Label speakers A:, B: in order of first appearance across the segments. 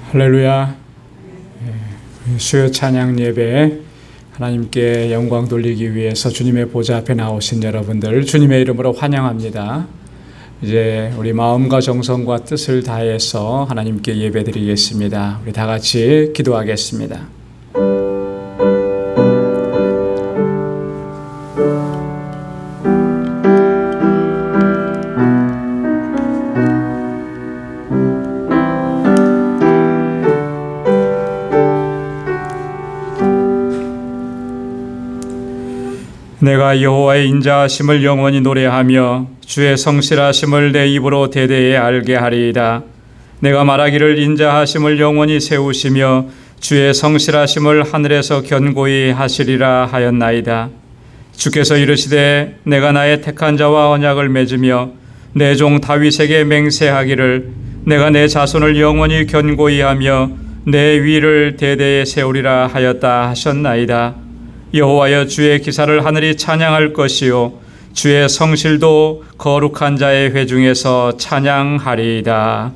A: 할렐루야. 수요 찬양 예배 하나님께 영광 돌리기 위해서 주님의 보좌 앞에 나오신 여러분들 주님의 이름으로 환영합니다. 이제 우리 마음과 정성과 뜻을 다해서 하나님께 예배드리겠습니다. 우리 다 같이 기도하겠습니다. 내가 여호와의 인자하심을 영원히 노래하며 주의 성실하심을 내 입으로 대대에 알게 하리이다. 내가 말하기를 인자하심을 영원히 세우시며 주의 성실하심을 하늘에서 견고히 하시리라 하였나이다. 주께서 이르시되 내가 나의 택한 자와 언약을 맺으며 내 종 다윗에게 맹세하기를 내가 내 자손을 영원히 견고히 하며 내 위를 대대에 세우리라 하였다 하셨나이다. 여호와여, 주의 기사를 하늘이 찬양할 것이요 주의 성실도 거룩한 자의 회중에서 찬양하리이다.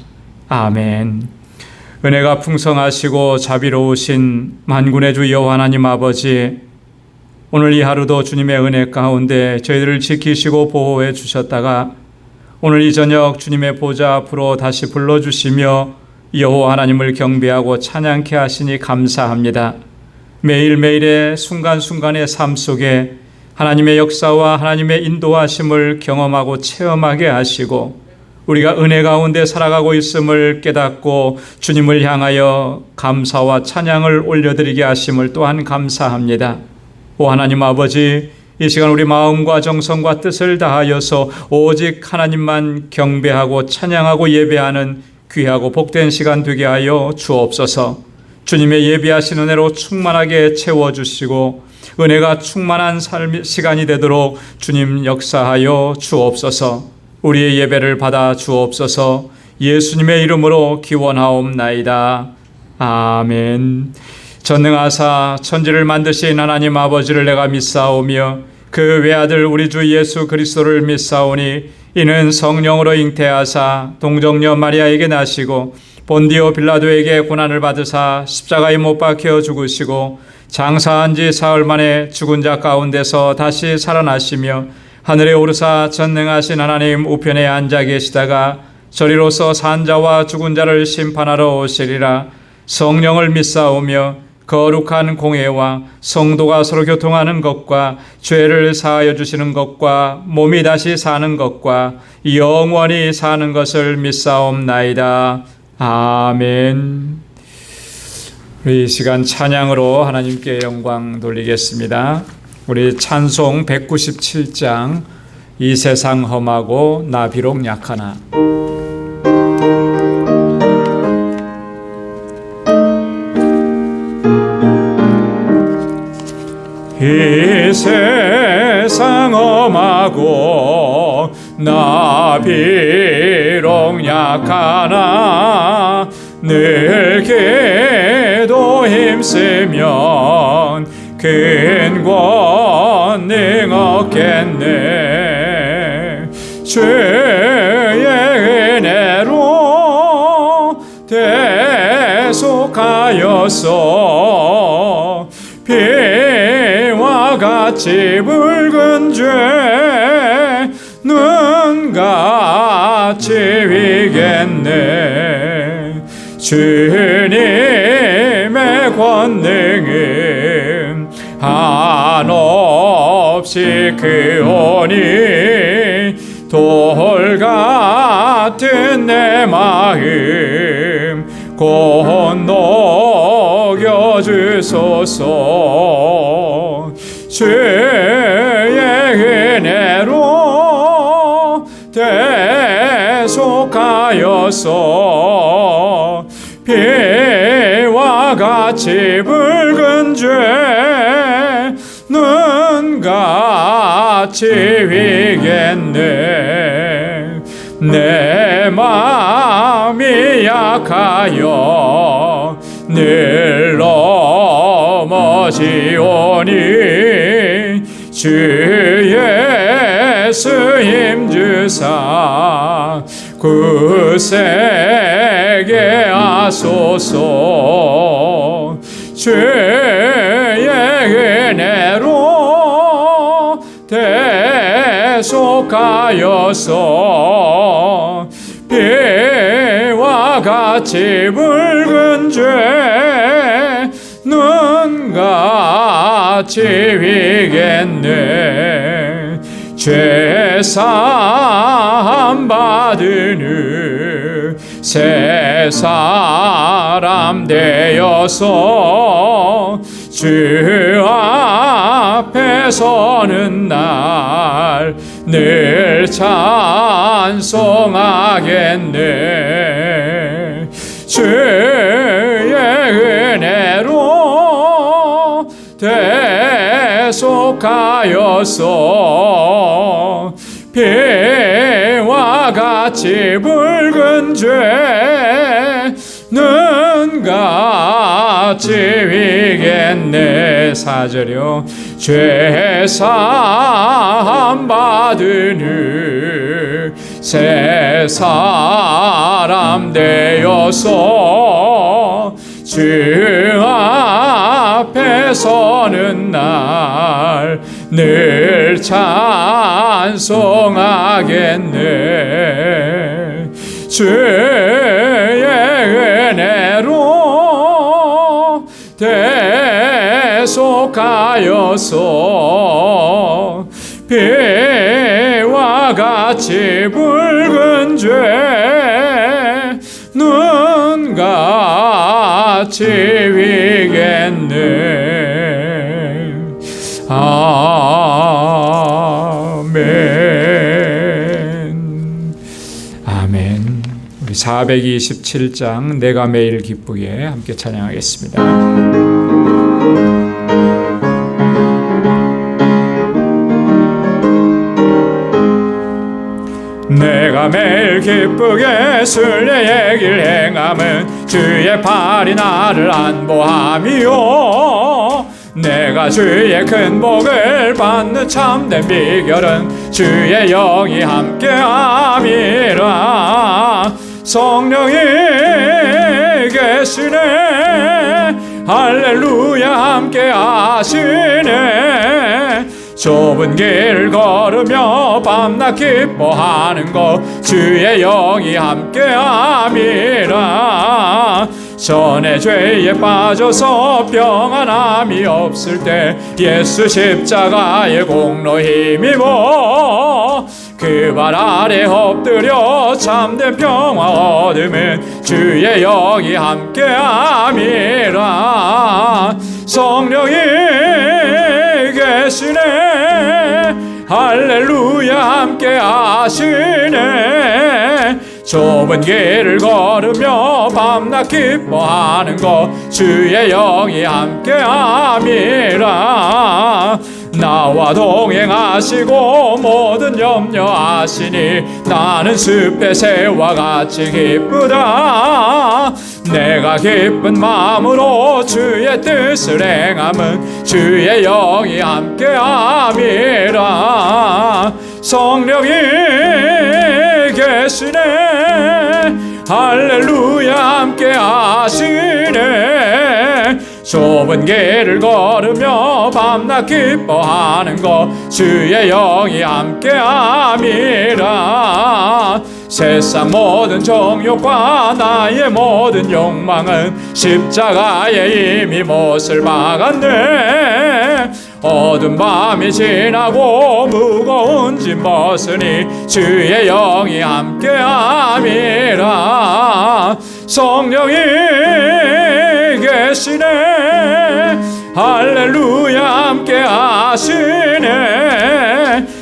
A: 아멘. 은혜가 풍성하시고 자비로우신 만군의 주 여호와 하나님 아버지, 오늘 이 하루도 주님의 은혜 가운데 저희들을 지키시고 보호해 주셨다가 오늘 이 저녁 주님의 보좌 앞으로 다시 불러주시며 여호와 하나님을 경배하고 찬양케 하시니 감사합니다. 매일매일의 순간순간의 삶 속에 하나님의 역사와 하나님의 인도하심을 경험하고 체험하게 하시고 우리가 은혜 가운데 살아가고 있음을 깨닫고 주님을 향하여 감사와 찬양을 올려드리게 하심을 또한 감사합니다. 오 하나님 아버지, 이 시간 우리 마음과 정성과 뜻을 다하여서 오직 하나님만 경배하고 찬양하고 예배하는 귀하고 복된 시간 되게 하여 주옵소서. 주님의 예비하신 은혜로 충만하게 채워주시고 은혜가 충만한 시간이 되도록 주님 역사하여 주옵소서. 우리의 예배를 받아 주옵소서. 예수님의 이름으로 기원하옵나이다. 아멘. 전능하사 천지를 만드신 하나님 아버지를 내가 믿사오며 그 외아들 우리 주 예수 그리스도를 믿사오니 이는 성령으로 잉태하사 동정녀 마리아에게 나시고 본디오 빌라도에게 고난을 받으사 십자가에 못 박혀 죽으시고 장사한 지 사흘 만에 죽은 자 가운데서 다시 살아나시며 하늘에 오르사 전능하신 하나님 우편에 앉아 계시다가 저리로서 산 자와 죽은 자를 심판하러 오시리라. 성령을 믿사오며 거룩한 공회와 성도가 서로 교통하는 것과 죄를 사하여 주시는 것과 몸이 다시 사는 것과 영원히 사는 것을 믿사옵나이다. 아멘. 우리 이 시간 찬양으로 하나님께 영광 돌리겠습니다. 우리 찬송 197장 이 세상 험하고 나 비록 약하나. 이 세상 험하고 나 비록 약하나 늘 기도 힘쓰면 큰 권능 얻겠네. 주의 은혜로 대속하여서 비와 같이 붉은 죄 눈같이 위겠네. 주님의 권능은 한없이 크오니 돌 같은 내 마음 건너겨 주소서. 주의 은혜로 대속하여서 비와 같이 붉은 죄 눈같이 위겠네. 내 마음이 약하여 늘 넘어지오니 주 예수 힘주사 굳세 되게 하소서. 주의 은혜로 대속하여서 비와 같이 붉은 죄 눈같이 위겠네. 죄사함 받으는 새 사람 되어서 주 앞에 서는 날 늘 찬송하겠네. 주의 은혜로 대속하여서 비와 같이 붉은 죄 눈같이 위겠네. 4절이요. 죄사함 받으는 새 사람 되어서 주 앞에 서는 날 늘 찬송하겠네. 주의 은혜로 대속하여서 비와 같이 붉은 죄 눈같이 위겠네. 아멘. 아멘. 우리 427장 내가 매일 기쁘게 함께 찬양하겠습니다. 내가 매일 기쁘게 순례의 길 행함은 주의 팔이 나를 안보함이요. 내가 주의 큰 복을 받는 참된 비결은 주의 영이 함께함이라. 성령이 계시네. 할렐루야 함께하시네. 좁은 길 걸으며 밤낮 기뻐하는 것 주의 영이 함께함이라. 전에 죄에 빠져서 평안함이 없을 때 예수 십자가의 공로 힘입어 그 발 아래 엎드려 참된 평화 얻으면 주의 영이 함께함이라. 성령이 계시네. 할렐루야 함께하시네. 좁은 길을 걸으며 밤낮 기뻐하는 것 주의 영이 함께함이라. 나와 동행하시고 모든 염려하시니 나는 숲의 새와 같이 기쁘다. 내가 기쁜 마음으로 주의 뜻을 행함은 주의 영이 함께함이라. 성령이 계시네. 할렐루야 함께하시네. 좁은 길을 걸으며 밤낮 기뻐하는 것 주의 영이 함께함이라. 세상 모든 정욕과 나의 모든 욕망은 십자가에 이미 못을 박았네. 어두운 밤이 지나고 무거운 짐 벗으니 주의 영이 함께함이라. 성령이 계시네. 할렐루야 함께하시네.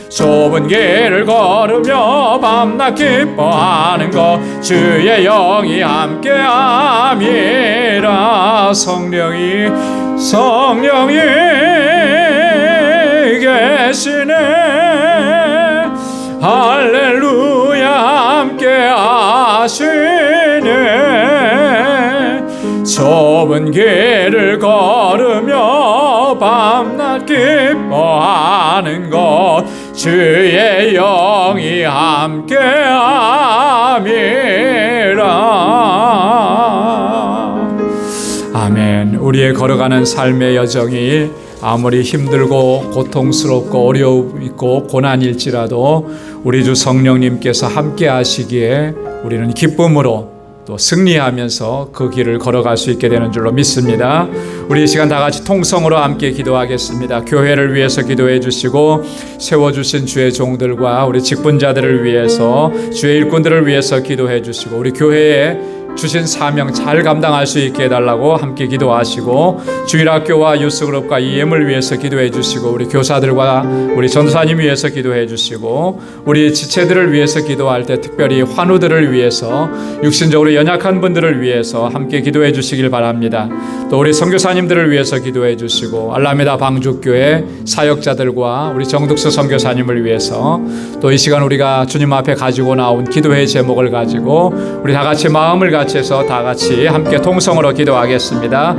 A: 좁은 길을 걸으며 밤낮 기뻐하는 것 주의 영이 함께함이라. 성령이 계시네. 할렐루야 함께하시네. 좁은 길을 걸으며 밤낮 기뻐하는 것 주의 영이 함께함이라. 아멘. 우리의 걸어가는 삶의 여정이 아무리 힘들고 고통스럽고 어려움 있고 고난일지라도 우리 주 성령님께서 함께 하시기에 우리는 기쁨으로 또 승리하면서 그 길을 걸어갈 수 있게 되는 줄로 믿습니다. 우리 이 시간 다 같이 통성으로 함께 기도하겠습니다. 교회를 위해서 기도해 주시고 세워주신 주의 종들과 우리 직분자들을 위해서 주의 일꾼들을 위해서 기도해 주시고 우리 교회에 주신 사명 잘 감당할 수 있게 해달라고 함께 기도하시고 주일학교와 유스그룹과 EM을 위해서 기도해 주시고 우리 교사들과 우리 전도사님 위해서 기도해 주시고 우리 지체들을 위해서 기도할 때 특별히 환우들을 위해서 육신적으로 연약한 분들을 위해서 함께 기도해 주시길 바랍니다. 또 우리 선교사님들을 위해서 기도해 주시고 알라메다 방주교회 사역자들과 우리 정득수 선교사님을 위해서 또 이 시간 우리가 주님 앞에 가지고 나온 기도의 제목을 가지고 우리 다 같이 마음을 같이 해서 다 같이 함께 통성으로 기도하겠습니다.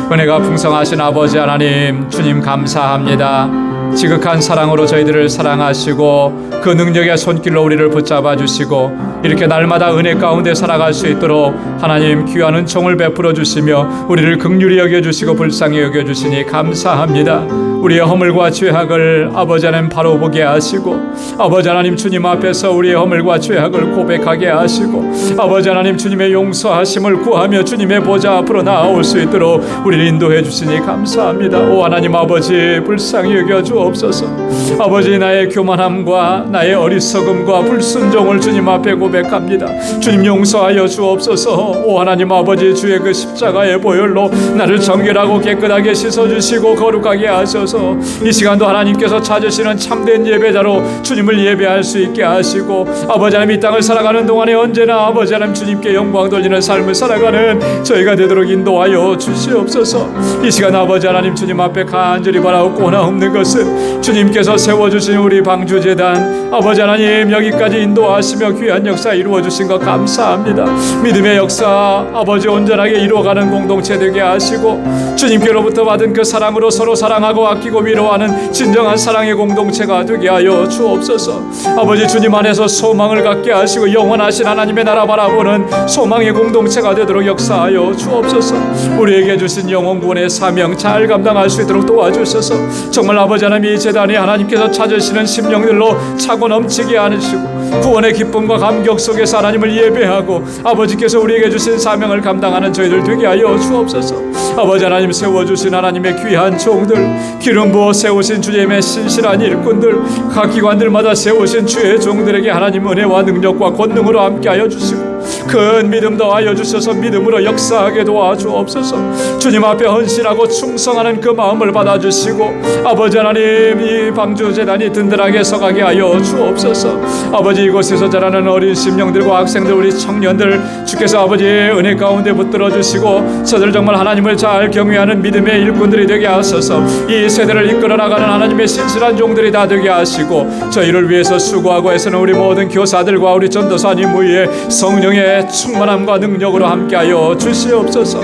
A: 은혜가 풍성하신 아버지 하나님, 주님 감사합니다. 지극한 사랑으로 저희들을 사랑하시고 그 능력의 손길로 우리를 붙잡아 주시고 이렇게 날마다 은혜 가운데 살아갈 수 있도록 하나님 귀한 은총을 베풀어 주시며 우리를 긍휼히 여겨주시고 불쌍히 여겨주시니 감사합니다. 우리의 허물과 죄악을 아버지 하나님 바로 보게 하시고 아버지 하나님 주님 앞에서 우리의 허물과 죄악을 고백하게 하시고 아버지 하나님 주님의 용서하심을 구하며 주님의 보좌 앞으로 나아올 수 있도록 우리를 인도해 주시니 감사합니다. 오 하나님 아버지 불쌍히 여겨주옵소서. 아버지 나의 교만함과 나의 어리석음과 불순종을 주님 앞에 고백합니다. 주님 용서하여 주옵소서. 오 하나님 아버지 주의 그 십자가의 보혈로 나를 정결하고 깨끗하게 씻어주시고 거룩하게 하셔서 이 시간도 하나님께서 찾으시는 참된 예배자로 주님을 예배할 수 있게 하시고 아버지 하나님 이 땅을 살아가는 동안에 언제나 아버지 하나님 주님께 영광 돌리는 삶을 살아가는 저희가 되도록 인도하여 주시옵소서. 이 시간 아버지 하나님 주님 앞에 간절히 바라옵고 원하옵는 것은 주님께서 세워주신 우리 방주재단 아버지 하나님 여기까지 인도하시며 귀한 역사 이루어주신 것 감사합니다. 믿음의 역사 아버지 온전하게 이루어가는 공동체 되게 하시고 주님께로부터 받은 그 사랑으로 서로 사랑하고 아끼고 위로하는 진정한 사랑의 공동체가 되게 하여 주옵소서. 아버지 주님 안에서 소망을 갖게 하시고 영원하신 하나님의 나라 바라보는 소망의 공동체가 되도록 역사하여 주옵소서. 우리에게 주신 영혼구원의 사명 잘 감당할 수 있도록 도와주셔서 정말 아버지 하나님 이 재단이 하나님께서 찾으시는 심령들로 차고 넘치게 하시고 구원의 기쁨과 감격 속에서 하나님을 예배하고 아버지께서 우리에게 주신 사명을 감당하는 저희들 되게 하여 주옵소서. 아버지 하나님 세워주신 하나님의 귀한 종들 기름 부어 세우신 주님의 신실한 일꾼들 각 기관들마다 세우신 주의 종들에게 하나님 은혜와 능력과 권능으로 함께하여 주시고 큰 믿음 더하여 주셔서 믿음으로 역사하게 도와주옵소서. 주님 앞에 헌신하고 충성하는 그 마음을 받아주시고 아버지 하나님 이 방주재단이 든든하게 서가게 하여 주옵소서. 아버지 이곳에서 자라는 어린 심령들과 학생들 우리 청년들 주께서 아버지의 은혜 가운데 붙들어 주시고 저들 정말 하나님을 잘 경외하는 믿음의 일꾼들이 되게 하소서. 이 세대를 이끌어 나가는 하나님의 신실한 종들이 다 되게 하시고 저희를 위해서 수고하고 애쓰는 우리 모든 교사들과 우리 전도사님 위에 성령의 충만함과 능력으로 함께하여 주시옵소서.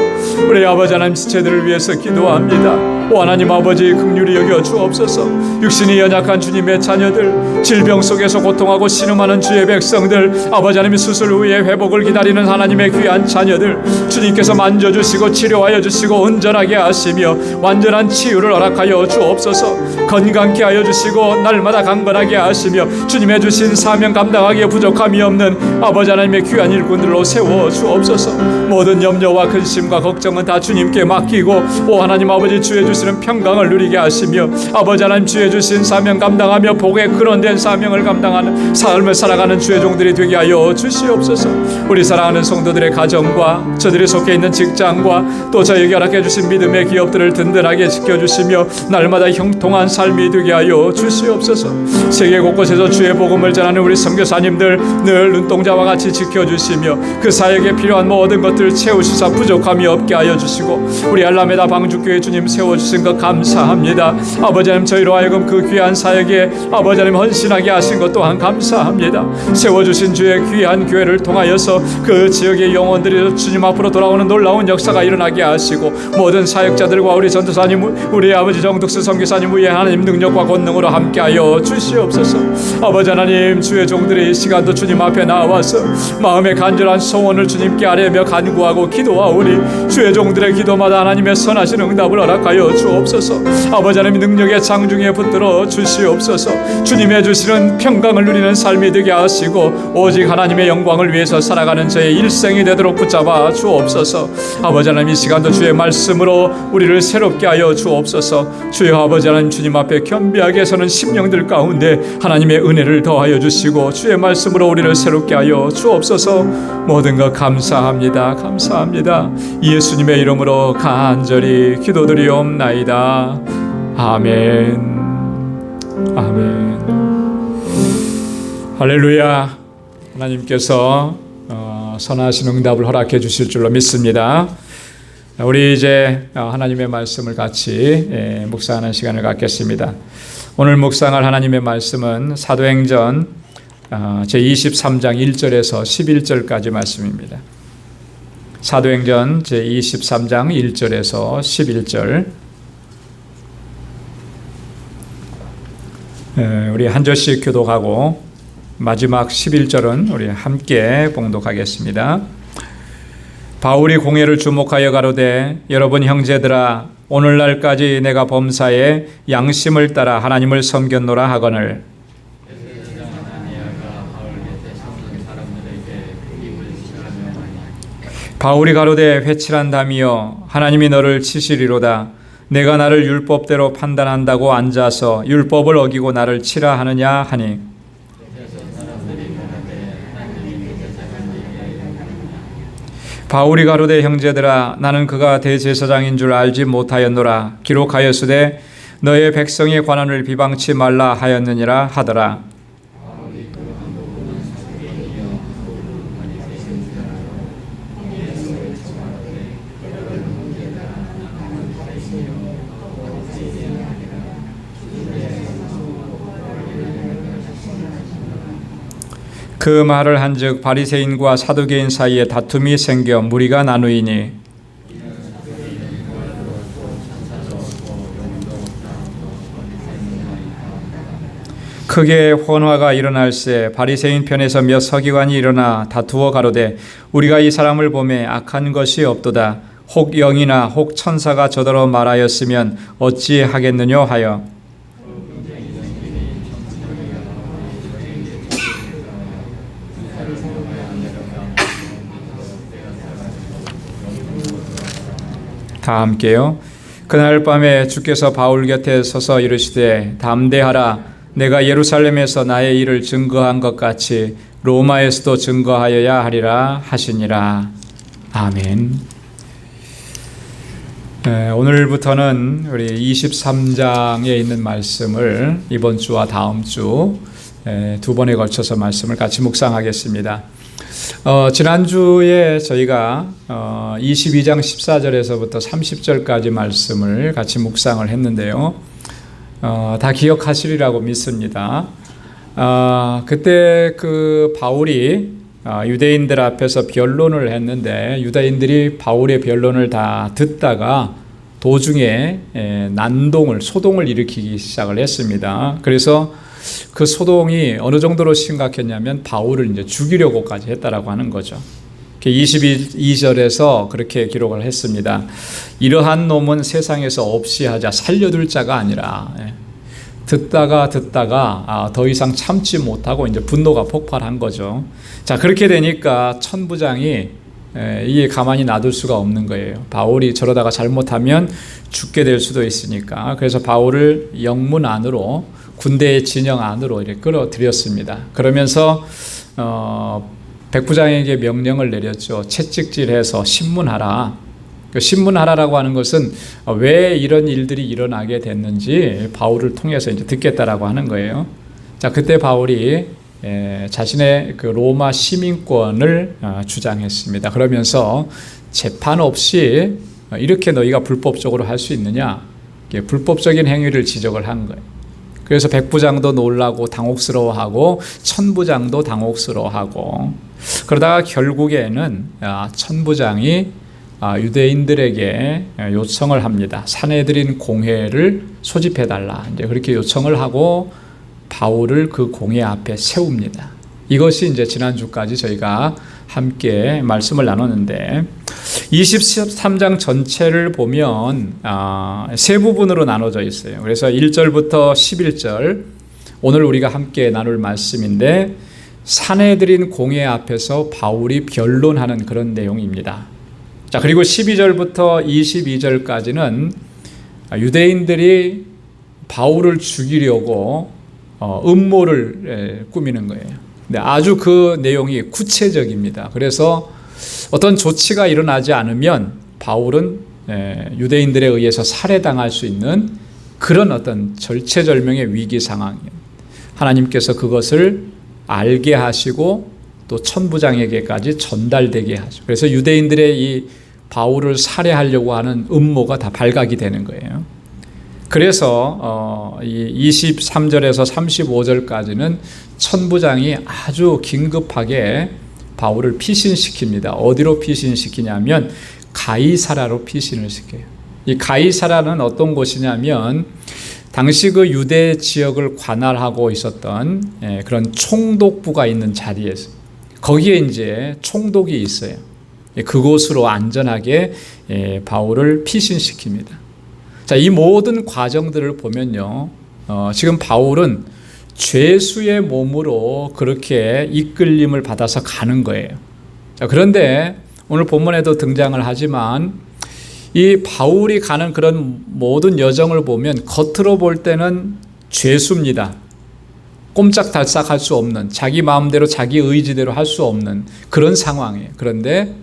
A: 우리 아버지 하나님 지체들을 위해서 기도합니다. 오 하나님 아버지 긍휼히 여겨 주옵소서. 육신이 연약한 주님의 자녀들 질병 속에서 고통하고 신음하는 주의 백성들 아버지 하나님 수술 후에 회복을 기다리는 하나님의 귀한 자녀들 주님께서 만져주시고 치료하여 주시고 온전하게 하시며 완전한 치유를 허락하여 주옵소서. 건강케 하여 주시고 날마다 강건하게 하시며 주님의 주신 사명 감당하기에 부족함이 없는 아버지 하나님의 귀한 일꾼들로 세워 주옵소서. 모든 염려와 근심과 걱정은 다 주님께 맡기고 오 하나님 아버지 주의 주시는 평강을 누리게 하시며 아버지 하나님 주의 주신 사명 감당하며 복의 근원된 사명을 감당하는 삶을 살아가는 주의 종들이 되게 하여 주시옵소서. 우리 사랑하는 성도들의 가정과 저들이 속해 있는 직장과 또 저에게 허락해 주신 믿음의 기업들을 든든하게 지켜주시며 날마다 형통한 삶이 되게 하여 주시옵소서. 세계 곳곳에서 주의 복음을 전하는 우리 선교사님들 늘 눈동자와 같이 지켜주시며 주시며 그 사역에 필요한 모든 것들을 채우시사 부족함이 없게 하여 주시고 우리 알라메다 방주교회 주님 세워주신 것 감사합니다. 아버지 하나님 저희로 하여금 그 귀한 사역에 아버지 하나님 헌신하게 하신 것 또한 감사합니다. 세워주신 주의 귀한 교회를 통하여서 그 지역의 영혼들이 주님 앞으로 돌아오는 놀라운 역사가 일어나게 하시고 모든 사역자들과 우리 전도사님 우리 아버지 정덕수 선교사님 위에 하나님 능력과 권능으로 함께하여 주시옵소서. 아버지 하나님 주의 종들의 이 시간도 주님 앞에 나와서 마음의 간절한 소원을 주님께 아뢰며 간구하고 기도하오니 주의 종들의 기도마다 하나님의 선하신 응답을 허락하여 주옵소서. 아버지 하나님 능력의 장중에 붙들어 주시옵소서. 주님의 주시는 평강을 누리는 삶이 되게 하시고 오직 하나님의 영광을 위해서 살아가는 저의 일생이 되도록 붙잡아 주옵소서. 아버지 하나님 이 시간도 주의 말씀으로 우리를 새롭게 하여 주옵소서. 주여 아버지 하나님 주님 앞에 겸비하게 서는 심령들 가운데 하나님의 은혜를 더하여 주시고 주의 말씀으로 우리를 새롭게 하여 주옵소서. 모든 것 감사합니다. 감사합니다. 예수님의 이름으로 간절히 기도드리옵나이다. 아멘. 아멘. 할렐루야. 하나님께서 선하신 응답을 허락해 주실 줄로 믿습니다. 우리 이제 하나님의 말씀을 같이 묵상하는 시간을 갖겠습니다. 오늘 묵상할 하나님의 말씀은 사도행전 제23장 1절에서 11절까지 말씀입니다. 사도행전 제23장 1절에서 11절. 우리 한 절씩 교독하고 마지막 11절은 우리 함께 봉독하겠습니다. 바울이 공회를 주목하여 가로되 여러분 형제들아 오늘날까지 내가 범사에 양심을 따라 하나님을 섬겼노라 하거늘 바울이 가로되 회칠한다미여 하나님이 너를 치시리로다. 내가 나를 율법대로 판단한다고 앉아서 율법을 어기고 나를 치라 하느냐 하니 바울이 가로되 형제들아 나는 그가 대제사장인 줄 알지 못하였노라. 기록하였으되 너의 백성의 관원을 비방치 말라 하였느니라 하더라. 그 말을 한즉 바리새인과 사두개인 사이에 다툼이 생겨 무리가 나누이니 크게 혼화가 일어날새 바리새인 편에서 몇 서기관이 일어나 다투어 가로되 우리가 이 사람을 보매 악한 것이 없도다. 혹 영이나 혹 천사가 저더러 말하였으면 어찌 하겠느냐 하여 다 함께요. 그날 밤에 주께서 바울 곁에 서서 이르시되 담대하라. 내가 예루살렘에서 나의 일을 증거한 것 같이 로마에서도 증거하여야 하리라 하시니라. 아멘. 오늘부터는 우리 23장에 있는 말씀을 이번 주와 다음 주 두 번에 걸쳐서 말씀을 같이 묵상하겠습니다. 지난주에 저희가 22장 14절에서부터 30절까지 말씀을 같이 묵상을 했는데요. 다 기억하시리라고 믿습니다. 그때 그 바울이 유대인들 앞에서 변론을 했는데 유대인들이 바울의 변론을 다 듣다가 도중에 소동을 일으키기 시작을 했습니다. 그래서 그 소동이 어느 정도로 심각했냐면 바울을 이제 죽이려고까지 했다라고 하는 거죠. 22절에서 그렇게 기록을 했습니다. 이러한 놈은 세상에서 없이 하자. 살려둘 자가 아니라 듣다가 더 이상 참지 못하고 이제 분노가 폭발한 거죠. 자, 그렇게 되니까 천부장이 이게 가만히 놔둘 수가 없는 거예요. 바울이 저러다가 잘못하면 죽게 될 수도 있으니까. 그래서 바울을 영문 안으로 군대의 진영 안으로 이렇게 끌어들였습니다. 그러면서 백부장에게 명령을 내렸죠. 채찍질해서 신문하라. 신문하라라고 하는 것은 왜 이런 일들이 일어나게 됐는지 바울을 통해서 이제 듣겠다라고 하는 거예요. 자, 그때 바울이 자신의 그 로마 시민권을 주장했습니다. 그러면서 재판 없이 이렇게 너희가 불법적으로 할 수 있느냐, 불법적인 행위를 지적을 한 거예요. 그래서 백부장도 놀라고 당혹스러워하고 천부장도 당혹스러워하고, 그러다가 결국에는 천부장이 유대인들에게 요청을 합니다. 산헤드린 공회를 소집해달라, 이제 그렇게 요청을 하고 바울을 그 공회 앞에 세웁니다. 이것이 이제 지난주까지 저희가 함께 말씀을 나눴는데, 23장 전체를 보면 세 부분으로 나눠져 있어요. 그래서 1절부터 11절, 오늘 우리가 함께 나눌 말씀인데, 산헤드린 공회 앞에서 바울이 변론하는 그런 내용입니다. 자, 그리고 12절부터 22절까지는 유대인들이 바울을 죽이려고 음모를 꾸미는 거예요. 근데 아주 그 내용이 구체적입니다. 그래서 어떤 조치가 일어나지 않으면 바울은 유대인들에 의해서 살해당할 수 있는 그런 어떤 절체절명의 위기 상황이에요. 하나님께서 그것을 알게 하시고 또 천부장에게까지 전달되게 하죠. 그래서 유대인들의 이 바울을 살해하려고 하는 음모가 다 발각이 되는 거예요. 그래서 이 23절에서 35절까지는 천부장이 아주 긴급하게 바울을 피신시킵니다. 어디로 피신시키냐면 가이사라로 피신을 시켜요. 이 가이사라는 어떤 곳이냐면 당시 그 유대 지역을 관할하고 있었던 그런 총독부가 있는 자리에서, 거기에 이제 총독이 있어요. 그곳으로 안전하게 바울을 피신시킵니다. 자, 이 모든 과정들을 보면요, 지금 바울은 죄수의 몸으로 그렇게 이끌림을 받아서 가는 거예요. 자, 그런데 오늘 본문에도 등장을 하지만 이 바울이 가는 그런 모든 여정을 보면 겉으로 볼 때는 죄수입니다. 꼼짝달싹 할 수 없는, 자기 마음대로 자기 의지대로 할 수 없는 그런 상황이에요. 그런데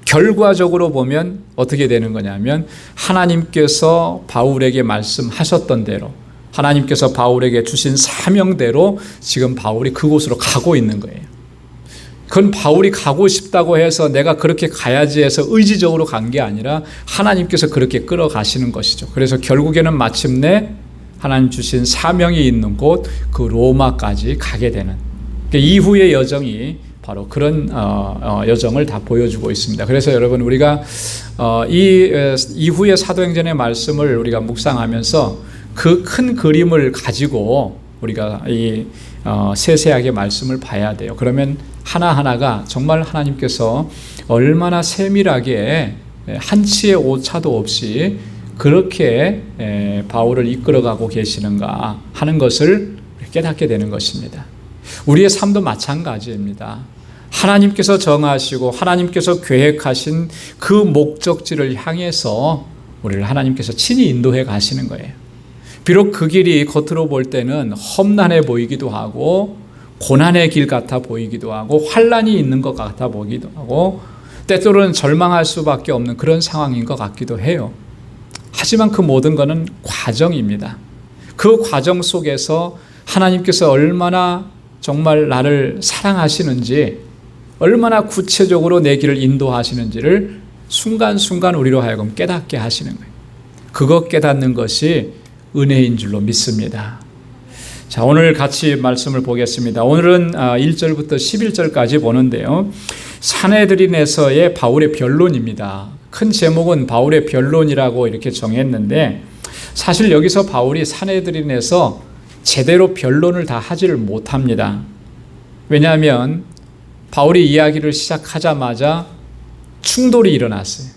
A: 결과적으로 보면 어떻게 되는 거냐면 하나님께서 바울에게 말씀하셨던 대로, 하나님께서 바울에게 주신 사명대로 지금 바울이 그곳으로 가고 있는 거예요. 그건 바울이 가고 싶다고 해서 내가 그렇게 가야지 해서 의지적으로 간 게 아니라 하나님께서 그렇게 끌어가시는 것이죠. 그래서 결국에는 마침내 하나님 주신 사명이 있는 곳, 그 로마까지 가게 되는, 이후의 여정이 바로 그런 여정을 다 보여주고 있습니다. 그래서 여러분, 우리가 이 이후의 사도행전의 말씀을 우리가 묵상하면서 그 큰 그림을 가지고 우리가 이 세세하게 말씀을 봐야 돼요. 그러면 하나하나가 정말 하나님께서 얼마나 세밀하게 한치의 오차도 없이 그렇게 바울을 이끌어가고 계시는가 하는 것을 깨닫게 되는 것입니다. 우리의 삶도 마찬가지입니다. 하나님께서 정하시고 하나님께서 계획하신 그 목적지를 향해서 우리를 하나님께서 친히 인도해 가시는 거예요. 비록 그 길이 겉으로 볼 때는 험난해 보이기도 하고 고난의 길 같아 보이기도 하고 환난이 있는 것 같아 보이기도 하고 때때로는 절망할 수밖에 없는 그런 상황인 것 같기도 해요. 하지만 그 모든 것은 과정입니다. 그 과정 속에서 하나님께서 얼마나 정말 나를 사랑하시는지, 얼마나 구체적으로 내 길을 인도하시는지를 순간순간 우리로 하여금 깨닫게 하시는 거예요. 그것 깨닫는 것이 은혜인 줄로 믿습니다. 자, 오늘 같이 말씀을 보겠습니다. 오늘은 1절부터 11절까지 보는데요, 산헤드린에서의 바울의 변론입니다. 큰 제목은 바울의 변론이라고 이렇게 정했는데, 사실 여기서 바울이 산헤드린에서 제대로 변론을 다 하지를 못합니다. 왜냐하면 바울이 이야기를 시작하자마자 충돌이 일어났어요.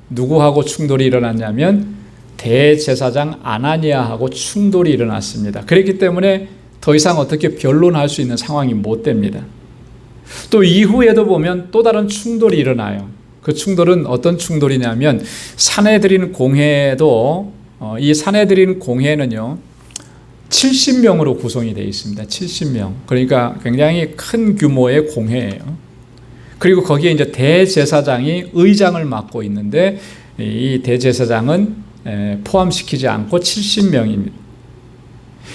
A: 누구하고 충돌이 일어났냐면 대제사장 아나니아하고 충돌이 일어났습니다. 그렇기 때문에 더 이상 어떻게 변론할 수 있는 상황이 못 됩니다. 또 이후에도 보면 또 다른 충돌이 일어나요. 그 충돌은 어떤 충돌이냐면 산헤드린 공회도 이 산헤드린 공회는요 70명으로 구성이 되어 있습니다. 70명. 그러니까 굉장히 큰 규모의 공회예요. 그리고 거기에 이제 대제사장이 의장을 맡고 있는데 이 대제사장은 포함시키지 않고 70명입니다.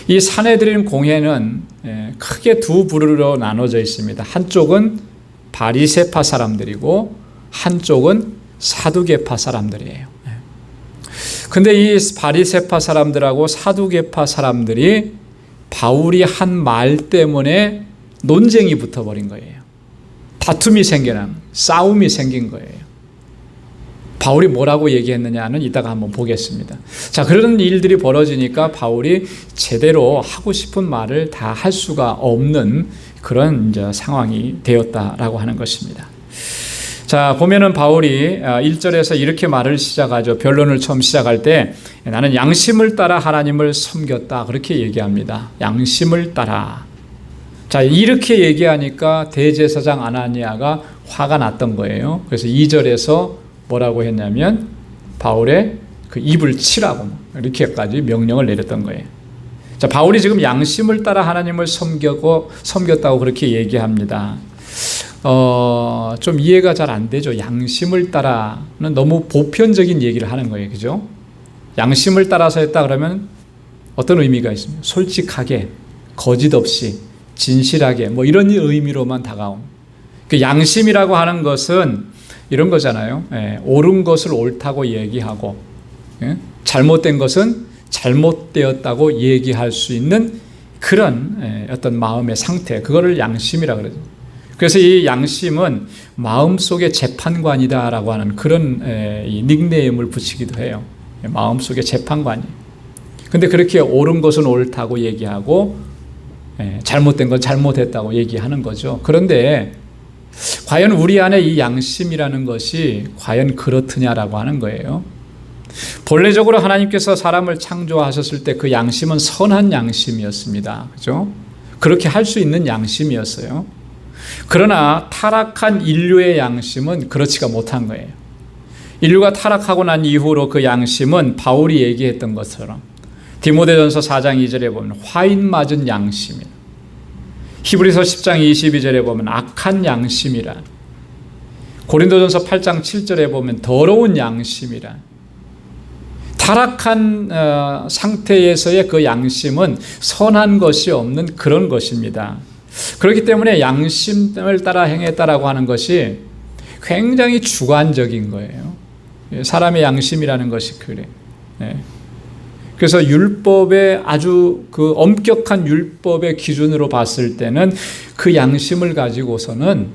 A: 이 산헤드린 공회는 크게 두 부류로 나눠져 있습니다. 한쪽은 바리새파 사람들이고 한쪽은 사두개파 사람들이에요. 근데 이 바리새파 사람들하고 사두개파 사람들이 바울이 한 말 때문에 논쟁이 붙어버린 거예요. 다툼이 생겨난, 싸움이 생긴 거예요. 바울이 뭐라고 얘기했느냐는 이따가 한번 보겠습니다. 자, 그런 일들이 벌어지니까 바울이 제대로 하고 싶은 말을 다 할 수가 없는 그런 이제 상황이 되었다라고 하는 것입니다. 자, 보면은 바울이 1절에서 이렇게 말을 시작하죠. 변론을 처음 시작할 때 나는 양심을 따라 하나님을 섬겼다. 그렇게 얘기합니다. 양심을 따라. 자, 이렇게 얘기하니까 대제사장 아나니아가 화가 났던 거예요. 그래서 2절에서 뭐라고 했냐면 바울의 그 입을 치라고 이렇게까지 명령을 내렸던 거예요. 자, 바울이 지금 양심을 따라 하나님을 섬겼다고 그렇게 얘기합니다. 좀 이해가 잘 안 되죠. 양심을 따라는 너무 보편적인 얘기를 하는 거예요. 그죠? 양심을 따라서 했다 그러면 어떤 의미가 있습니까? 솔직하게, 거짓 없이, 진실하게, 뭐 이런 의미로만 다가온. 그 양심이라고 하는 것은 이런 거잖아요. 옳은 것을 옳다고 얘기하고, 잘못된 것은 잘못되었다고 얘기할 수 있는 그런 어떤 마음의 상태, 그거를 양심이라고 그러죠. 그래서 이 양심은 마음속의 재판관이다라고 하는 그런 이 닉네임을 붙이기도 해요. 마음속의 재판관이. 근데 그렇게 옳은 것은 옳다고 얘기하고 잘못된 건 잘못했다고 얘기하는 거죠. 그런데 과연 우리 안에 이 양심이라는 것이 과연 그렇느냐라고 하는 거예요. 본래적으로 하나님께서 사람을 창조하셨을 때 그 양심은 선한 양심이었습니다. 그죠? 그렇게 할 수 있는 양심이었어요. 그러나 타락한 인류의 양심은 그렇지가 못한 거예요. 인류가 타락하고 난 이후로 그 양심은 바울이 얘기했던 것처럼 디모데전서 4장 2절에 보면 화인 맞은 양심이라, 히브리서 10장 22절에 보면 악한 양심이라, 고린도전서 8장 7절에 보면 더러운 양심이라. 타락한 상태에서의 그 양심은 선한 것이 없는 그런 것입니다. 그렇기 때문에 양심을 따라 행했다라고 하는 것이 굉장히 주관적인 거예요. 사람의 양심이라는 것이 그래. 그래서 율법의 아주 그 엄격한 율법의 기준으로 봤을 때는 그 양심을 가지고서는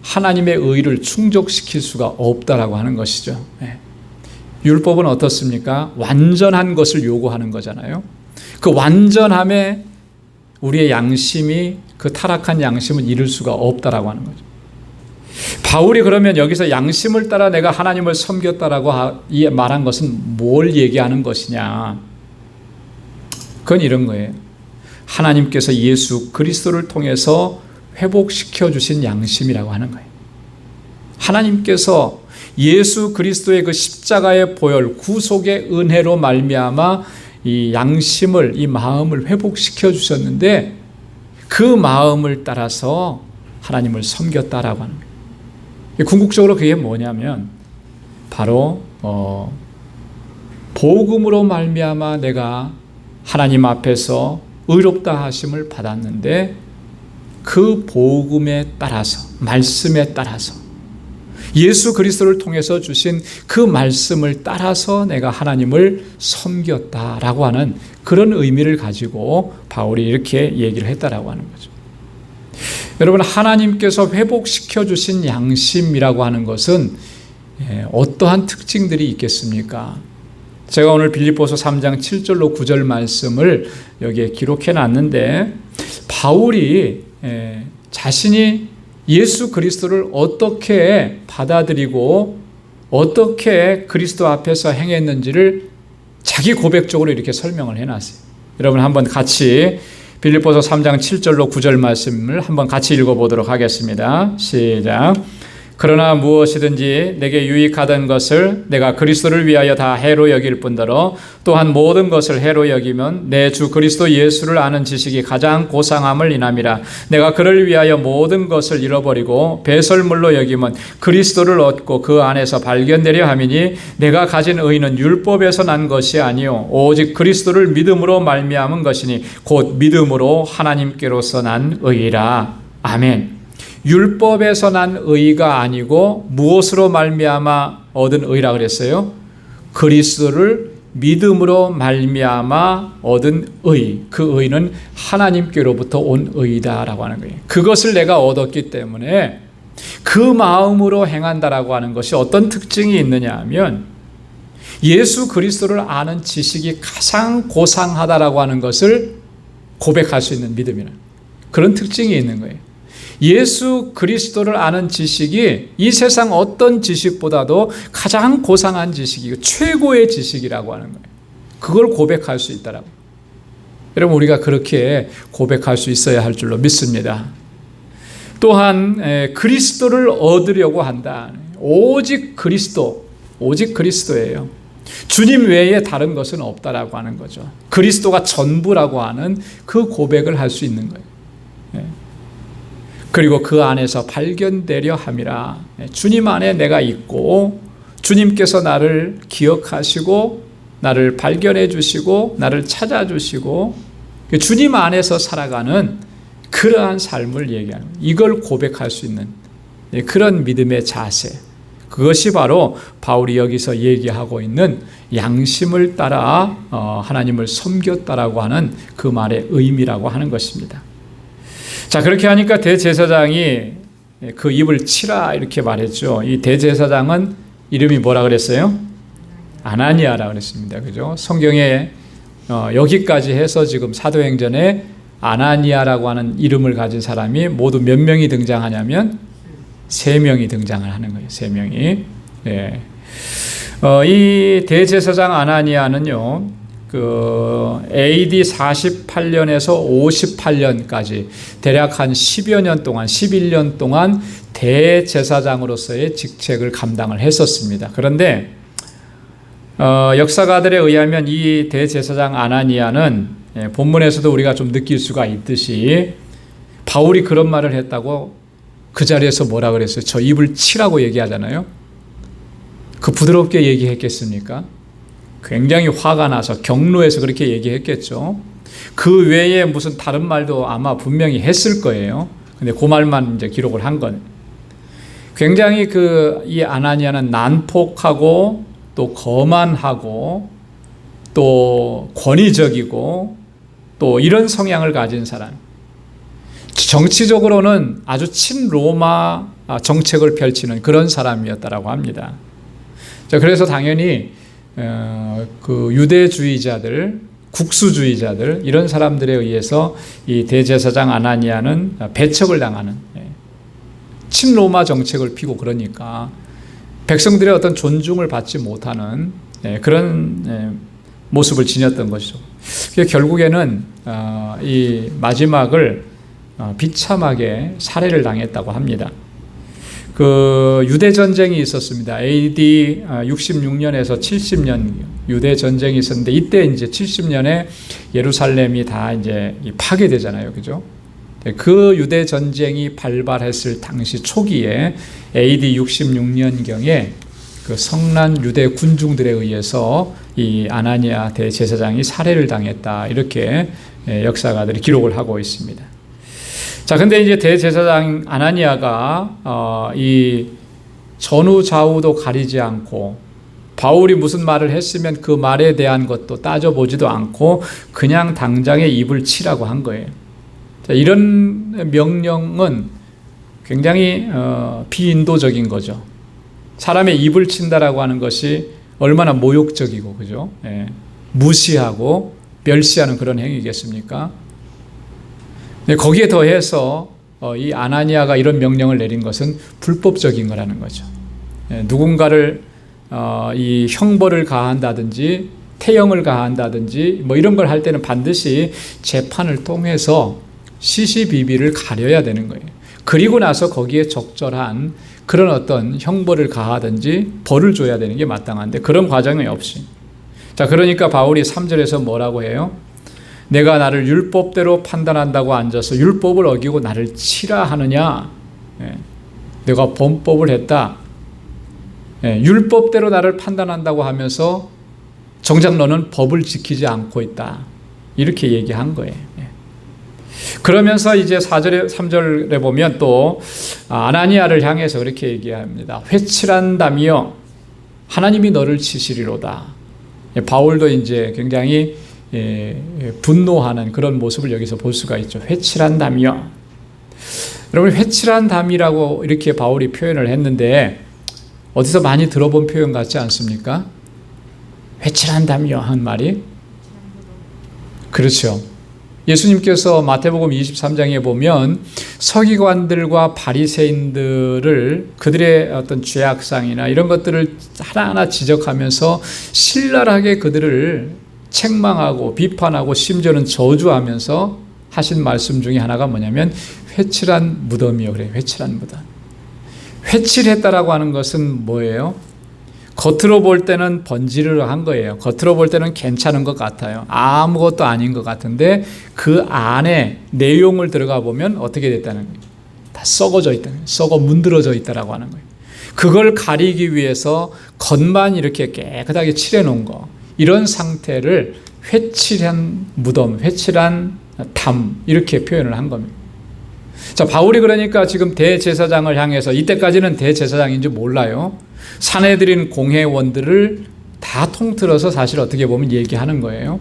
A: 하나님의 의를 충족시킬 수가 없다라고 하는 것이죠. 율법은 어떻습니까? 완전한 것을 요구하는 거잖아요. 그 완전함에 우리의 양심이, 그 타락한 양심은 이룰 수가 없다라고 하는 거죠. 바울이 그러면 여기서 양심을 따라 내가 하나님을 섬겼다라고 말한 것은 뭘 얘기하는 것이냐? 그건 이런 거예요. 하나님께서 예수 그리스도를 통해서 회복시켜 주신 양심이라고 하는 거예요. 하나님께서 예수 그리스도의 그 십자가의 보혈, 구속의 은혜로 말미암아 이 양심을, 이 마음을 회복시켜 주셨는데 그 마음을 따라서 하나님을 섬겼다라고 하는 거예요. 궁극적으로 그게 뭐냐면 바로 복음으로 말미암아 내가 하나님 앞에서 의롭다 하심을 받았는데 그 복음에 따라서, 말씀에 따라서, 예수 그리스도를 통해서 주신 그 말씀을 따라서 내가 하나님을 섬겼다라고 하는 그런 의미를 가지고 바울이 이렇게 얘기를 했다라고 하는 거죠. 여러분, 하나님께서 회복시켜 주신 양심이라고 하는 것은 어떠한 특징들이 있겠습니까? 제가 오늘 빌립보서 3장 7절로 9절 말씀을 여기에 기록해 놨는데, 바울이 자신이 예수 그리스도를 어떻게 받아들이고 어떻게 그리스도 앞에서 행했는지를 자기 고백적으로 이렇게 설명을 해놨어요. 여러분 한번 같이 빌립보서 3장 7절로 9절 말씀을 한번 같이 읽어보도록 하겠습니다. 시작. 그러나 무엇이든지 내게 유익하던 것을 내가 그리스도를 위하여 다 해로 여길 뿐더러 또한 모든 것을 해로 여기면 내 주 그리스도 예수를 아는 지식이 가장 고상함을 인함이라. 내가 그를 위하여 모든 것을 잃어버리고 배설물로 여기면 그리스도를 얻고 그 안에서 발견되려 함이니 내가 가진 의는 율법에서 난 것이 아니요 오직 그리스도를 믿음으로 말미암은 것이니 곧 믿음으로 하나님께로서 난 의라. 아멘. 율법에서 난 의가 아니고 무엇으로 말미암아 얻은 의라 그랬어요? 그리스도를 믿음으로 말미암아 얻은 의. 그 의는 하나님께로부터 온 의다라고 하는 거예요. 그것을 내가 얻었기 때문에 그 마음으로 행한다라고 하는 것이 어떤 특징이 있느냐 하면 예수 그리스도를 아는 지식이 가장 고상하다라고 하는 것을 고백할 수 있는 믿음이라는 그런 특징이 있는 거예요. 예수 그리스도를 아는 지식이 이 세상 어떤 지식보다도 가장 고상한 지식이고 최고의 지식이라고 하는 거예요. 그걸 고백할 수 있다라고. 여러분 우리가 그렇게 고백할 수 있어야 할 줄로 믿습니다. 또한 그리스도를 얻으려고 한다. 오직 그리스도, 오직 그리스도예요. 주님 외에 다른 것은 없다라고 하는 거죠. 그리스도가 전부라고 하는 그 고백을 할 수 있는 거예요. 그리고 그 안에서 발견되려 함이라. 주님 안에 내가 있고 주님께서 나를 기억하시고 나를 발견해 주시고 나를 찾아주시고 주님 안에서 살아가는 그러한 삶을 얘기하는 거예요. 이걸 고백할 수 있는 그런 믿음의 자세, 그것이 바로 바울이 여기서 얘기하고 있는 양심을 따라 하나님을 섬겼다라고 하는 그 말의 의미라고 하는 것입니다. 자, 그렇게 하니까 대제사장이 그 입을 치라 이렇게 말했죠. 이 대제사장은 이름이 뭐라 그랬어요? 아나니아라 그랬습니다. 그죠? 성경에 여기까지 해서 지금 사도행전에 아나니아라고 하는 이름을 가진 사람이 모두 몇 명이 등장하냐면 3명이 등장을 하는 거예요. 3명이. 예. 이 대제사장 아나니아는요, AD 48년에서 58년까지 대략 한 10여 년 동안, 11년 동안 대제사장으로서의 직책을 감당을 했었습니다. 그런데 역사가들에 의하면 이 대제사장 아나니아는 본문에서도 우리가 좀 느낄 수가 있듯이 바울이 그런 말을 했다고 그 자리에서 뭐라 그랬어요? 저 입을 치라고 얘기하잖아요. 그 부드럽게 얘기했겠습니까? 굉장히 화가 나서 경로에서 그렇게 얘기했겠죠. 그 외에 무슨 다른 말도 아마 분명히 했을 거예요. 근데 그 말만 이제 기록을 한 건. 굉장히 이 아나니아는 난폭하고 또 거만하고 또 권위적이고 또 이런 성향을 가진 사람. 정치적으로는 아주 친로마 정책을 펼치는 그런 사람이었다라고 합니다. 자, 그래서 당연히 그 유대주의자들, 국수주의자들 이런 사람들에 의해서 이 대제사장 아나니아는 배척을 당하는 친로마 정책을 피고 그러니까 백성들의 어떤 존중을 받지 못하는 그런 모습을 지녔던 것이죠. 결국에는 이 마지막을 비참하게 살해를 당했다고 합니다. 그 유대 전쟁이 있었습니다. AD 66년에서 70년 유대 전쟁이 있었는데 이때 이제 70년에 예루살렘이 다 이제 파괴되잖아요, 그죠? 그 유대 전쟁이 발발했을 당시 초기에 AD 66년경에 그 성난 유대 군중들에 의해서 이 아나니아 대제사장이 살해를 당했다 이렇게 역사가들이 기록을 하고 있습니다. 자, 근데 이제 대제사장 아나니아가 이 전후 좌우도 가리지 않고 바울이 무슨 말을 했으면 그 말에 대한 것도 따져보지도 않고 그냥 당장에 입을 치라고 한 거예요. 자, 이런 명령은 굉장히 비인도적인 거죠. 사람의 입을 친다라고 하는 것이 얼마나 모욕적이고, 그죠? 예. 무시하고 멸시하는 그런 행위겠습니까? 거기에 더해서 이 아나니아가 이런 명령을 내린 것은 불법적인 거라는 거죠. 누군가를 이 형벌을 가한다든지 태형을 가한다든지 뭐 이런 걸 할 때는 반드시 재판을 통해서 시시비비를 가려야 되는 거예요. 그리고 나서 거기에 적절한 그런 어떤 형벌을 가하든지 벌을 줘야 되는 게 마땅한데 그런 과정이 없이. 자, 그러니까 바울이 3절에서 뭐라고 해요? 내가 나를 율법대로 판단한다고 앉아서 율법을 어기고 나를 치라 하느냐? 내가 범법을 했다. 율법대로 나를 판단한다고 하면서 정작 너는 법을 지키지 않고 있다. 이렇게 얘기한 거예요. 그러면서 이제 4절에 3절에 보면 또 아나니아를 향해서 그렇게 얘기합니다. 회칠한다며 하나님이 너를 치시리로다. 바울도 이제 굉장히 분노하는 그런 모습을 여기서 볼 수가 있죠. 회칠한다며. 여러분, 회칠한담이라고 이렇게 바울이 표현을 했는데 어디서 많이 들어본 표현 같지 않습니까? 회칠한다며 한 말이. 그렇죠. 예수님께서 마태복음 23장에 보면 서기관들과 바리새인들을 그들의 어떤 죄악상이나 이런 것들을 하나하나 지적하면서 신랄하게 그들을 책망하고 비판하고 심지어는 저주하면서 하신 말씀 중에 하나가 뭐냐면 회칠한 무덤이요. 그래요. 회칠한 무덤. 회칠했다라고 하는 것은 뭐예요? 겉으로 볼 때는 번지르르한 거예요. 겉으로 볼 때는 괜찮은 것 같아요. 아무것도 아닌 것 같은데 그 안에 내용을 들어가 보면 어떻게 됐다는 거예요? 다 썩어져 있다. 썩어 문드러져 있다라고 하는 거예요. 그걸 가리기 위해서 겉만 이렇게 깨끗하게 칠해 놓은 거. 이런 상태를 회칠한 무덤, 회칠한 담 이렇게 표현을 한 겁니다. 자, 바울이 그러니까 지금 대제사장을 향해서 이때까지는 대제사장인지 몰라요. 사내들인 공회원들을 다 통틀어서 사실 어떻게 보면 얘기하는 거예요.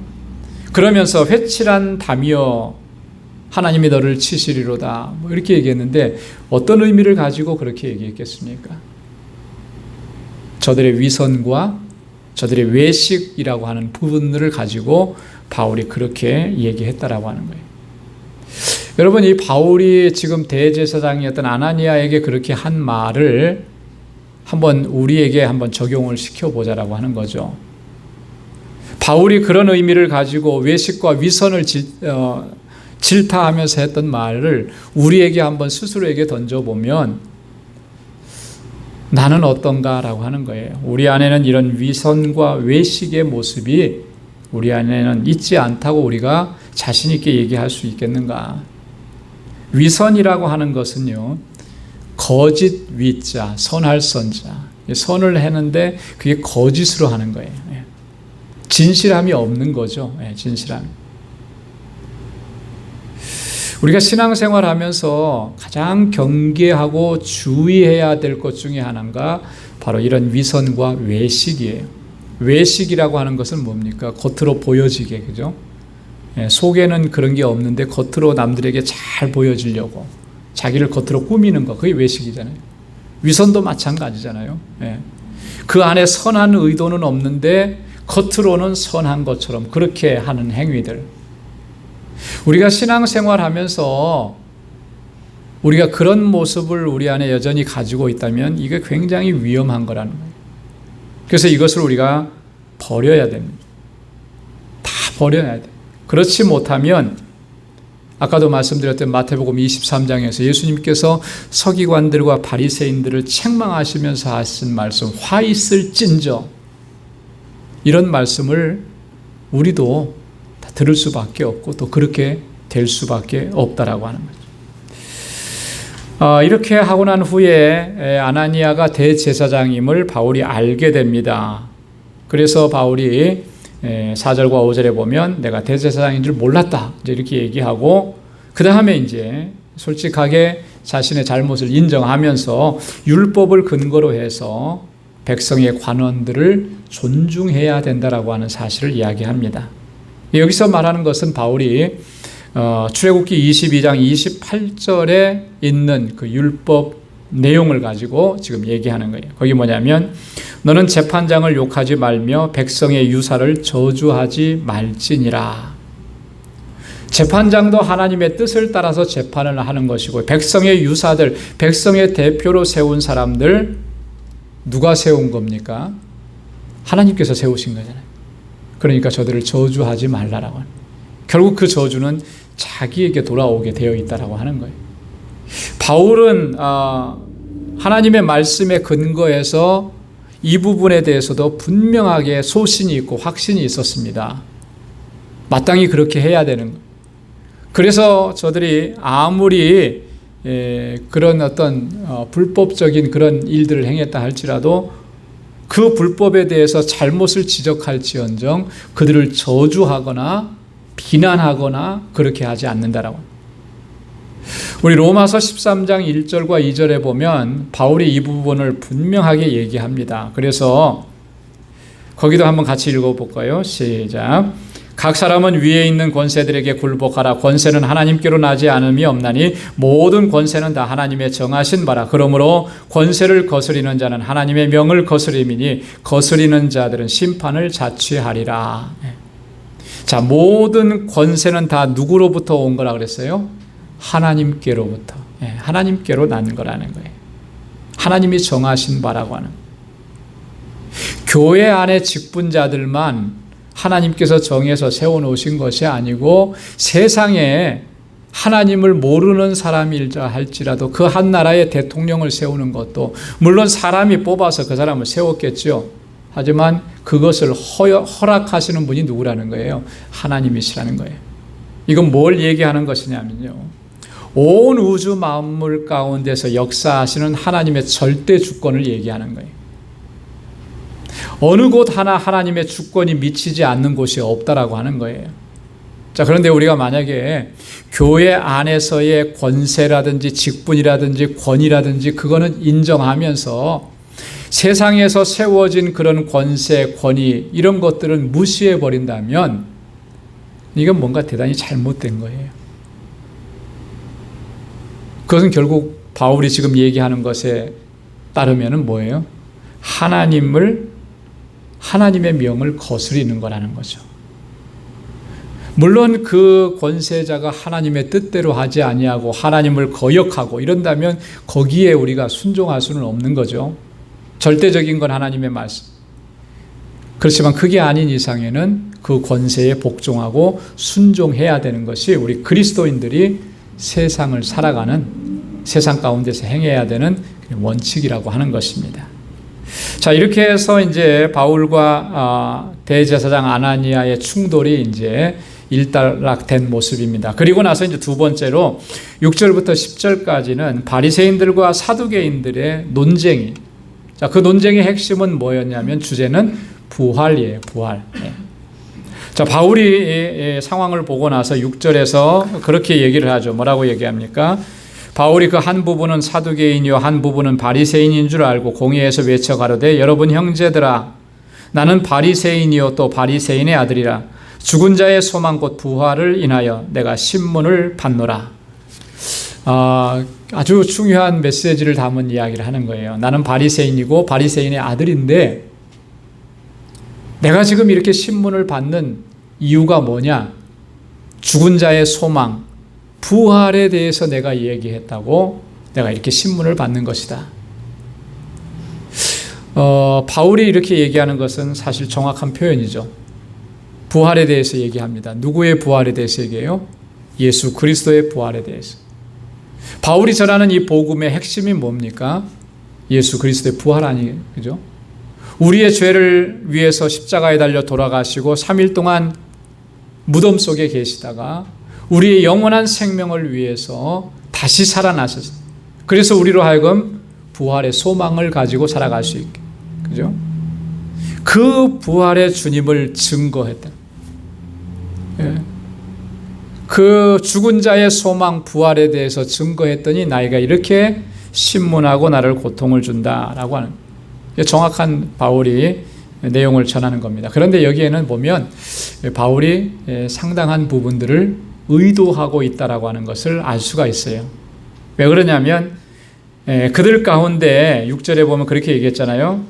A: 그러면서 회칠한 담이여 하나님이 너를 치시리로다 뭐 이렇게 얘기했는데 어떤 의미를 가지고 그렇게 얘기했겠습니까? 저들의 위선과 저들의 외식이라고 하는 부분들을 가지고 바울이 그렇게 얘기했다라고 하는 거예요. 여러분, 이 바울이 지금 대제사장이었던 아나니아에게 그렇게 한 말을 한번 우리에게 한번 적용을 시켜보자라고 하는 거죠. 바울이 그런 의미를 가지고 외식과 위선을 질타하면서 했던 말을 우리에게 한번 스스로에게 던져보면 나는 어떤가라고 하는 거예요. 우리 안에는 이런 위선과 외식의 모습이 우리 안에는 있지 않다고 우리가 자신 있게 얘기할 수 있겠는가? 위선이라고 하는 것은요, 거짓 위자, 선할 선자. 선을 했는데 그게 거짓으로 하는 거예요. 진실함이 없는 거죠. 진실함. 우리가 신앙생활 하면서 가장 경계하고 주의해야 될 것 중에 하나가 바로 이런 위선과 외식이에요. 외식이라고 하는 것은 뭡니까? 겉으로 보여지게, 그죠? 속에는 그런 게 없는데 겉으로 남들에게 잘 보여지려고 자기를 겉으로 꾸미는 거, 그게 외식이잖아요. 위선도 마찬가지잖아요. 그 안에 선한 의도는 없는데 겉으로는 선한 것처럼 그렇게 하는 행위들. 우리가 신앙생활 하면서 우리가 그런 모습을 우리 안에 여전히 가지고 있다면 이게 굉장히 위험한 거라는 거예요. 그래서 이것을 우리가 버려야 됩니다. 다 버려야 돼요. 그렇지 못하면 아까도 말씀드렸던 마태복음 23장에서 예수님께서 서기관들과 바리새인들을 책망하시면서 하신 말씀, 화 있을진저, 이런 말씀을 우리도 다 들을 수밖에 없고 또 그렇게 될 수밖에 없다라고 하는 거죠. 이렇게 하고 난 후에 아나니아가 대제사장임을 바울이 알게 됩니다. 그래서 바울이 4절과 5절에 보면 내가 대제사장인 줄 몰랐다, 이제 이렇게 얘기하고 그 다음에 이제 솔직하게 자신의 잘못을 인정하면서 율법을 근거로 해서 백성의 관원들을 존중해야 된다라고 하는 사실을 이야기합니다. 여기서 말하는 것은 바울이 출애굽기 22장 28절에 있는 그 율법 내용을 가지고 지금 얘기하는 거예요. 거기 뭐냐면 너는 재판장을 욕하지 말며 백성의 유사를 저주하지 말지니라. 재판장도 하나님의 뜻을 따라서 재판을 하는 것이고 백성의 유사들, 백성의 대표로 세운 사람들 누가 세운 겁니까? 하나님께서 세우신 거잖아요. 그러니까 저들을 저주하지 말라라고 하는. 결국 그 저주는 자기에게 돌아오게 되어 있다라고 하는 거예요. 바울은 하나님의 말씀에 근거해서 이 부분에 대해서도 분명하게 소신이 있고 확신이 있었습니다. 마땅히 그렇게 해야 되는 거예요. 그래서 저들이 아무리 그런 어떤 불법적인 그런 일들을 행했다 할지라도 그 불법에 대해서 잘못을 지적할지언정 그들을 저주하거나 비난하거나 그렇게 하지 않는다라고. 우리 로마서 13장 1절과 2절에 보면 바울이 이 부분을 분명하게 얘기합니다. 그래서 거기도 한번 같이 읽어볼까요? 시작. 각 사람은 위에 있는 권세들에게 굴복하라. 권세는 하나님께로 나지 않음이 없나니 모든 권세는 다 하나님의 정하신 바라. 그러므로 권세를 거스리는 자는 하나님의 명을 거스림이니 거스리는 자들은 심판을 자취하리라. 자, 모든 권세는 다 누구로부터 온 거라 그랬어요? 하나님께로부터. 하나님께로 난 거라는 거예요. 하나님이 정하신 바라고 하는 거예요. 교회 안에 직분자들만 하나님께서 정해서 세워놓으신 것이 아니고 세상에 하나님을 모르는 사람일자 할지라도 그 한 나라의 대통령을 세우는 것도 물론 사람이 뽑아서 그 사람을 세웠겠죠. 하지만 그것을 허락하시는 분이 누구라는 거예요? 하나님이시라는 거예요. 이건 뭘 얘기하는 것이냐면요. 온 우주 만물 가운데서 역사하시는 하나님의 절대 주권을 얘기하는 거예요. 어느 곳 하나 하나님의 주권이 미치지 않는 곳이 없다라고 하는 거예요. 자, 그런데 우리가 만약에 교회 안에서의 권세라든지 직분이라든지 권위라든지 그거는 인정하면서 세상에서 세워진 그런 권세, 권위 이런 것들은 무시해 버린다면 이건 뭔가 대단히 잘못된 거예요. 그것은 결국 바울이 지금 얘기하는 것에 따르면 뭐예요? 하나님의 명을 거스리는 거라는 거죠. 물론 그 권세자가 하나님의 뜻대로 하지 아니하고 하나님을 거역하고 이런다면 거기에 우리가 순종할 수는 없는 거죠. 절대적인 건 하나님의 말씀. 그렇지만 그게 아닌 이상에는 그 권세에 복종하고 순종해야 되는 것이 우리 그리스도인들이 세상을 살아가는 세상 가운데서 행해야 되는 원칙이라고 하는 것입니다. 자, 이렇게 해서 이제 바울과 대제사장 아나니아의 충돌이 이제 일단락된 모습입니다. 그리고 나서 이제 두 번째로 6절부터 10절까지는 바리새인들과 사두개인들의 논쟁이. 자, 그 논쟁의 핵심은 뭐였냐면 주제는 부활이에요. 부활. 자, 바울이 상황을 보고 나서 6절에서 그렇게 얘기를 하죠. 뭐라고 얘기합니까? 바울이 그 한 부분은 사두개인이요 한 부분은 바리새인인 줄 알고 공회에서 외쳐 가로되 여러분 형제들아 나는 바리새인이요 또 바리새인의 아들이라 죽은 자의 소망 곧 부활을 인하여 내가 신문을 받노라. 아주 중요한 메시지를 담은 이야기를 하는 거예요. 나는 바리새인이고 바리새인의 아들인데 내가 지금 이렇게 신문을 받는 이유가 뭐냐? 죽은 자의 소망 부활에 대해서 내가 얘기했다고 내가 이렇게 신문을 받는 것이다. 바울이 이렇게 얘기하는 것은 사실 정확한 표현이죠. 부활에 대해서 얘기합니다. 누구의 부활에 대해서 얘기해요? 예수 그리스도의 부활에 대해서. 바울이 전하는 이 복음의 핵심이 뭡니까? 예수 그리스도의 부활 아니에요? 그죠? 우리의 죄를 위해서 십자가에 달려 돌아가시고 3일 동안 무덤 속에 계시다가 우리의 영원한 생명을 위해서 다시 살아나셨어요. 그래서 우리로 하여금 부활의 소망을 가지고 살아갈 수 있게. 그죠? 그 부활의 주님을 증거했다. 그 죽은 자의 소망 부활에 대해서 증거했더니 나이가 이렇게 신문하고 나를 고통을 준다라고 하는 정확한 바울이 내용을 전하는 겁니다. 그런데 여기에는 보면 바울이 상당한 부분들을 의도하고 있다라고 하는 것을 알 수가 있어요. 왜 그러냐면 그들 가운데 6절에 보면 그렇게 얘기했잖아요.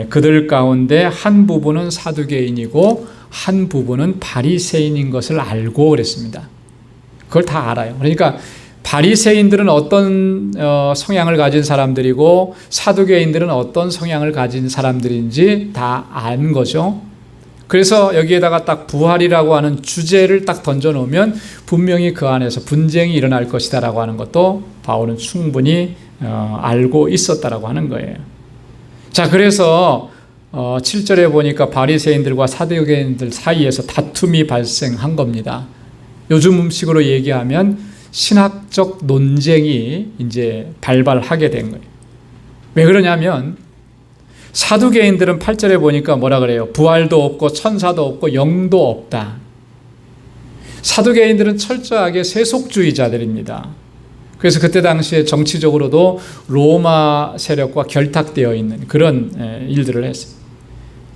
A: 그들 가운데 한 부분은 사두개인이고 한 부분은 바리새인인 것을 알고 그랬습니다. 그걸 다 알아요. 그러니까 바리새인들은 어떤 성향을 가진 사람들이고 사두개인들은 어떤 성향을 가진 사람들인지 다 아는 거죠. 그래서 여기에다가 딱 부활이라고 하는 주제를 딱 던져놓으면 분명히 그 안에서 분쟁이 일어날 것이다라고 하는 것도 바울은 충분히 알고 있었다라고 하는 거예요. 자, 그래서 7절에 보니까 바리새인들과 사두개인들 사이에서 다툼이 발생한 겁니다. 요즘 음식으로 얘기하면 신학적 논쟁이 이제 발발하게 된 거예요. 왜 그러냐면 사두개인들은 8절에 보니까 뭐라 그래요? 부활도 없고 천사도 없고 영도 없다. 사두개인들은 철저하게 세속주의자들입니다. 그래서 그때 당시에 정치적으로도 로마 세력과 결탁되어 있는 그런 일들을 했어요.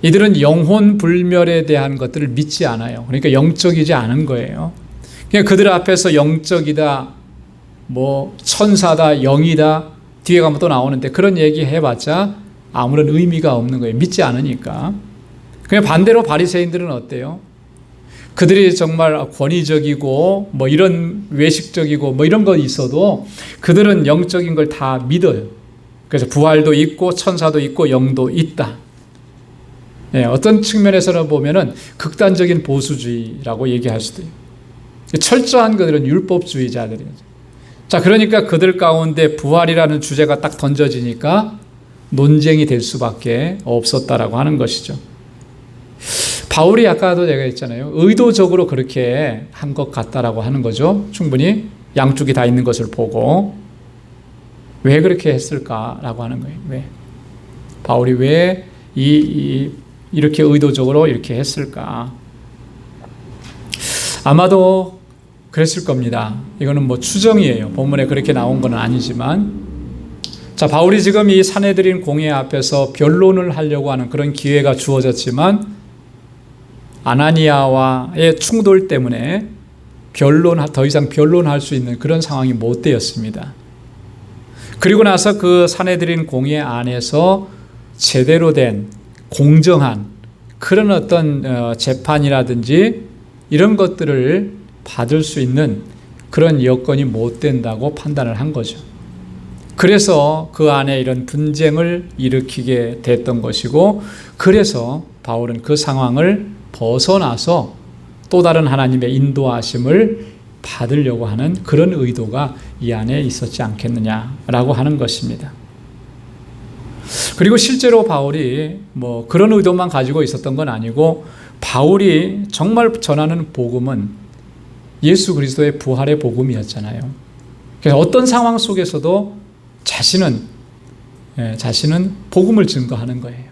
A: 이들은 영혼 불멸에 대한 것들을 믿지 않아요. 그러니까 영적이지 않은 거예요. 그냥 그들 앞에서 영적이다, 뭐 천사다, 영이다, 뒤에 가면 또 나오는데 그런 얘기 해봤자 아무런 의미가 없는 거예요. 믿지 않으니까. 그냥 반대로 바리새인들은 어때요? 그들이 정말 권위적이고 뭐 이런 외식적이고 뭐 이런 거 있어도 그들은 영적인 걸 다 믿어요. 그래서 부활도 있고 천사도 있고 영도 있다. 네, 어떤 측면에서는 보면은 극단적인 보수주의라고 얘기할 수도 있어요. 철저한 그들은 율법주의자들이죠. 자, 그러니까 그들 가운데 부활이라는 주제가 딱 던져지니까 논쟁이 될 수밖에 없었다라고 하는 것이죠. 바울이 아까도 제가 했잖아요. 의도적으로 그렇게 한 것 같다라고 하는 거죠. 충분히 양쪽이 다 있는 것을 보고 왜 그렇게 했을까라고 하는 거예요. 왜? 바울이 왜 이렇게 의도적으로 이렇게 했을까? 아마도 그랬을 겁니다. 이거는 뭐 추정이에요. 본문에 그렇게 나온 건 아니지만. 자, 바울이 지금 이 산헤드린 공회 앞에서 변론을 하려고 하는 그런 기회가 주어졌지만 아나니아와의 충돌 때문에 더 이상 변론할 수 있는 그런 상황이 못 되었습니다. 그리고 나서 그 산헤드린 공회 안에서 제대로 된 공정한 그런 어떤 재판이라든지 이런 것들을 받을 수 있는 그런 여건이 못 된다고 판단을 한 거죠. 그래서 그 안에 이런 분쟁을 일으키게 됐던 것이고, 그래서 바울은 그 상황을 벗어나서 또 다른 하나님의 인도하심을 받으려고 하는 그런 의도가 이 안에 있었지 않겠느냐라고 하는 것입니다. 그리고 실제로 바울이 뭐 그런 의도만 가지고 있었던 건 아니고, 바울이 정말 전하는 복음은 예수 그리스도의 부활의 복음이었잖아요. 그래서 어떤 상황 속에서도 자신은 복음을 증거하는 거예요.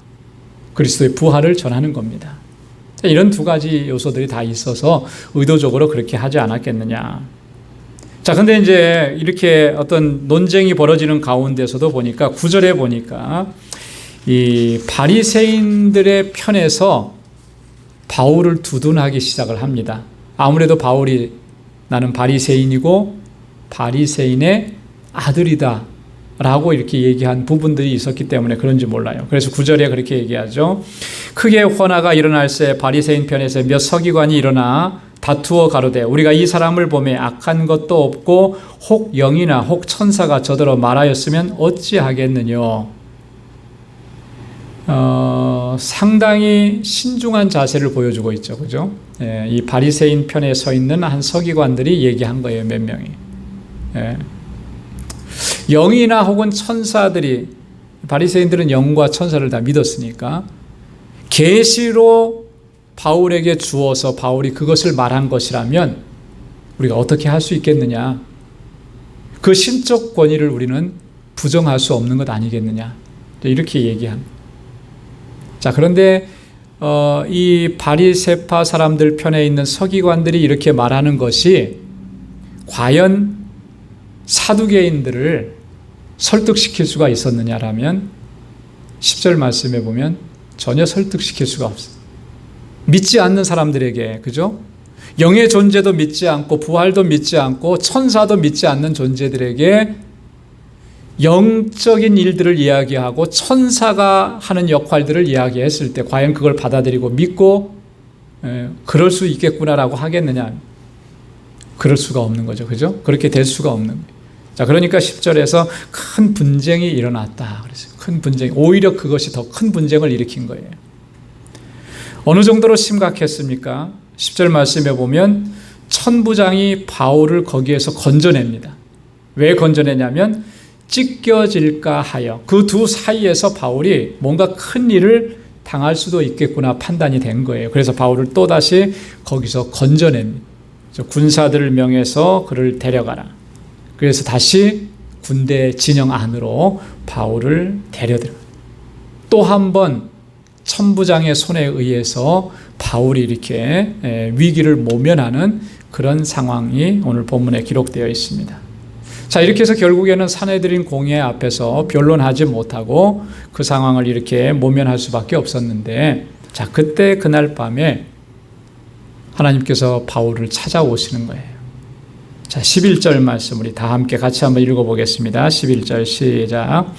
A: 그리스도의 부활을 전하는 겁니다. 이런 두 가지 요소들이 다 있어서 의도적으로 그렇게 하지 않았겠느냐. 자, 근데 이제 이렇게 어떤 논쟁이 벌어지는 가운데서도 보니까 9절에 보니까 이 바리새인들의 편에서 바울을 두둔하기 시작을 합니다. 아무래도 바울이 나는 바리새인이고 바리새인의 아들이다 라고 이렇게 얘기한 부분들이 있었기 때문에 그런지 몰라요. 그래서 9절에 그렇게 얘기하죠. 크게 혼화가 일어날새 바리새인 편에서 몇 서기관이 일어나 다투어 가로되 우리가 이 사람을 보매 악한 것도 없고 혹 영이나 혹 천사가 저더러 말하였으면 어찌하겠느냐. 상당히 신중한 자세를 보여주고 있죠. 그죠? 예, 이 바리새인 편에 서 있는 한 서기관들이 얘기한 거예요. 몇 명이. 예. 영이나 혹은 천사들이, 바리새인들은 영과 천사를 다 믿었으니까 계시로 바울에게 주어서 바울이 그것을 말한 것이라면 우리가 어떻게 할 수 있겠느냐. 그 신적 권위를 우리는 부정할 수 없는 것 아니겠느냐. 이렇게 얘기한. 자, 그런데 이 바리새파 사람들 편에 있는 서기관들이 이렇게 말하는 것이 과연 사두개인들을 설득시킬 수가 있었느냐라면 10절 말씀에 보면 전혀 설득시킬 수가 없어요. 믿지 않는 사람들에게, 그죠? 영의 존재도 믿지 않고 부활도 믿지 않고 천사도 믿지 않는 존재들에게 영적인 일들을 이야기하고 천사가 하는 역할들을 이야기했을 때 과연 그걸 받아들이고 믿고 그럴 수 있겠구나라고 하겠느냐. 그럴 수가 없는 거죠. 그죠? 그렇게 될 수가 없는 거예요. 자, 그러니까 10절에서 큰 분쟁이 일어났다. 그래서 큰 분쟁, 오히려 그것이 더 큰 분쟁을 일으킨 거예요. 어느 정도로 심각했습니까? 10절 말씀에 보면 천부장이 바울을 거기에서 건져냅니다. 왜 건져내냐면 찢겨질까 하여 그 두 사이에서 바울이 뭔가 큰 일을 당할 수도 있겠구나 판단이 된 거예요. 그래서 바울을 또다시 거기서 건져냅니다. 군사들을 명해서 그를 데려가라. 그래서 다시 군대 진영 안으로 바울을 데려들어요. 또 한 번 천부장의 손에 의해서 바울이 이렇게 위기를 모면하는 그런 상황이 오늘 본문에 기록되어 있습니다. 자, 이렇게 해서 결국에는 산헤드린 공회 앞에서 변론하지 못하고 그 상황을 이렇게 모면할 수밖에 없었는데, 자, 그때 그날 밤에 하나님께서 바울을 찾아오시는 거예요. 자, 11절 말씀 우리 다 함께 같이 한번 읽어보겠습니다. 11절 시작.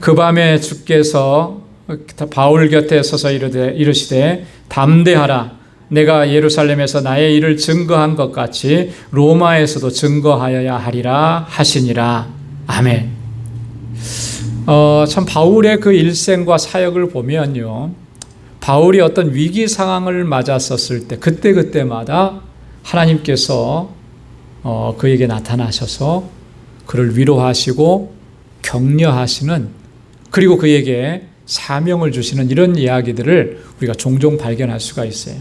A: 그 밤에 주께서 바울 곁에 서서 이르시되 담대하라. 내가 예루살렘에서 나의 일을 증거한 것 같이 로마에서도 증거하여야 하리라 하시니라. 아멘. 참 바울의 그 일생과 사역을 보면요, 바울이 어떤 위기 상황을 맞았었을 때 그때마다 하나님께서 그에게 나타나셔서 그를 위로하시고 격려하시는, 그리고 그에게 사명을 주시는 이런 이야기들을 우리가 종종 발견할 수가 있어요.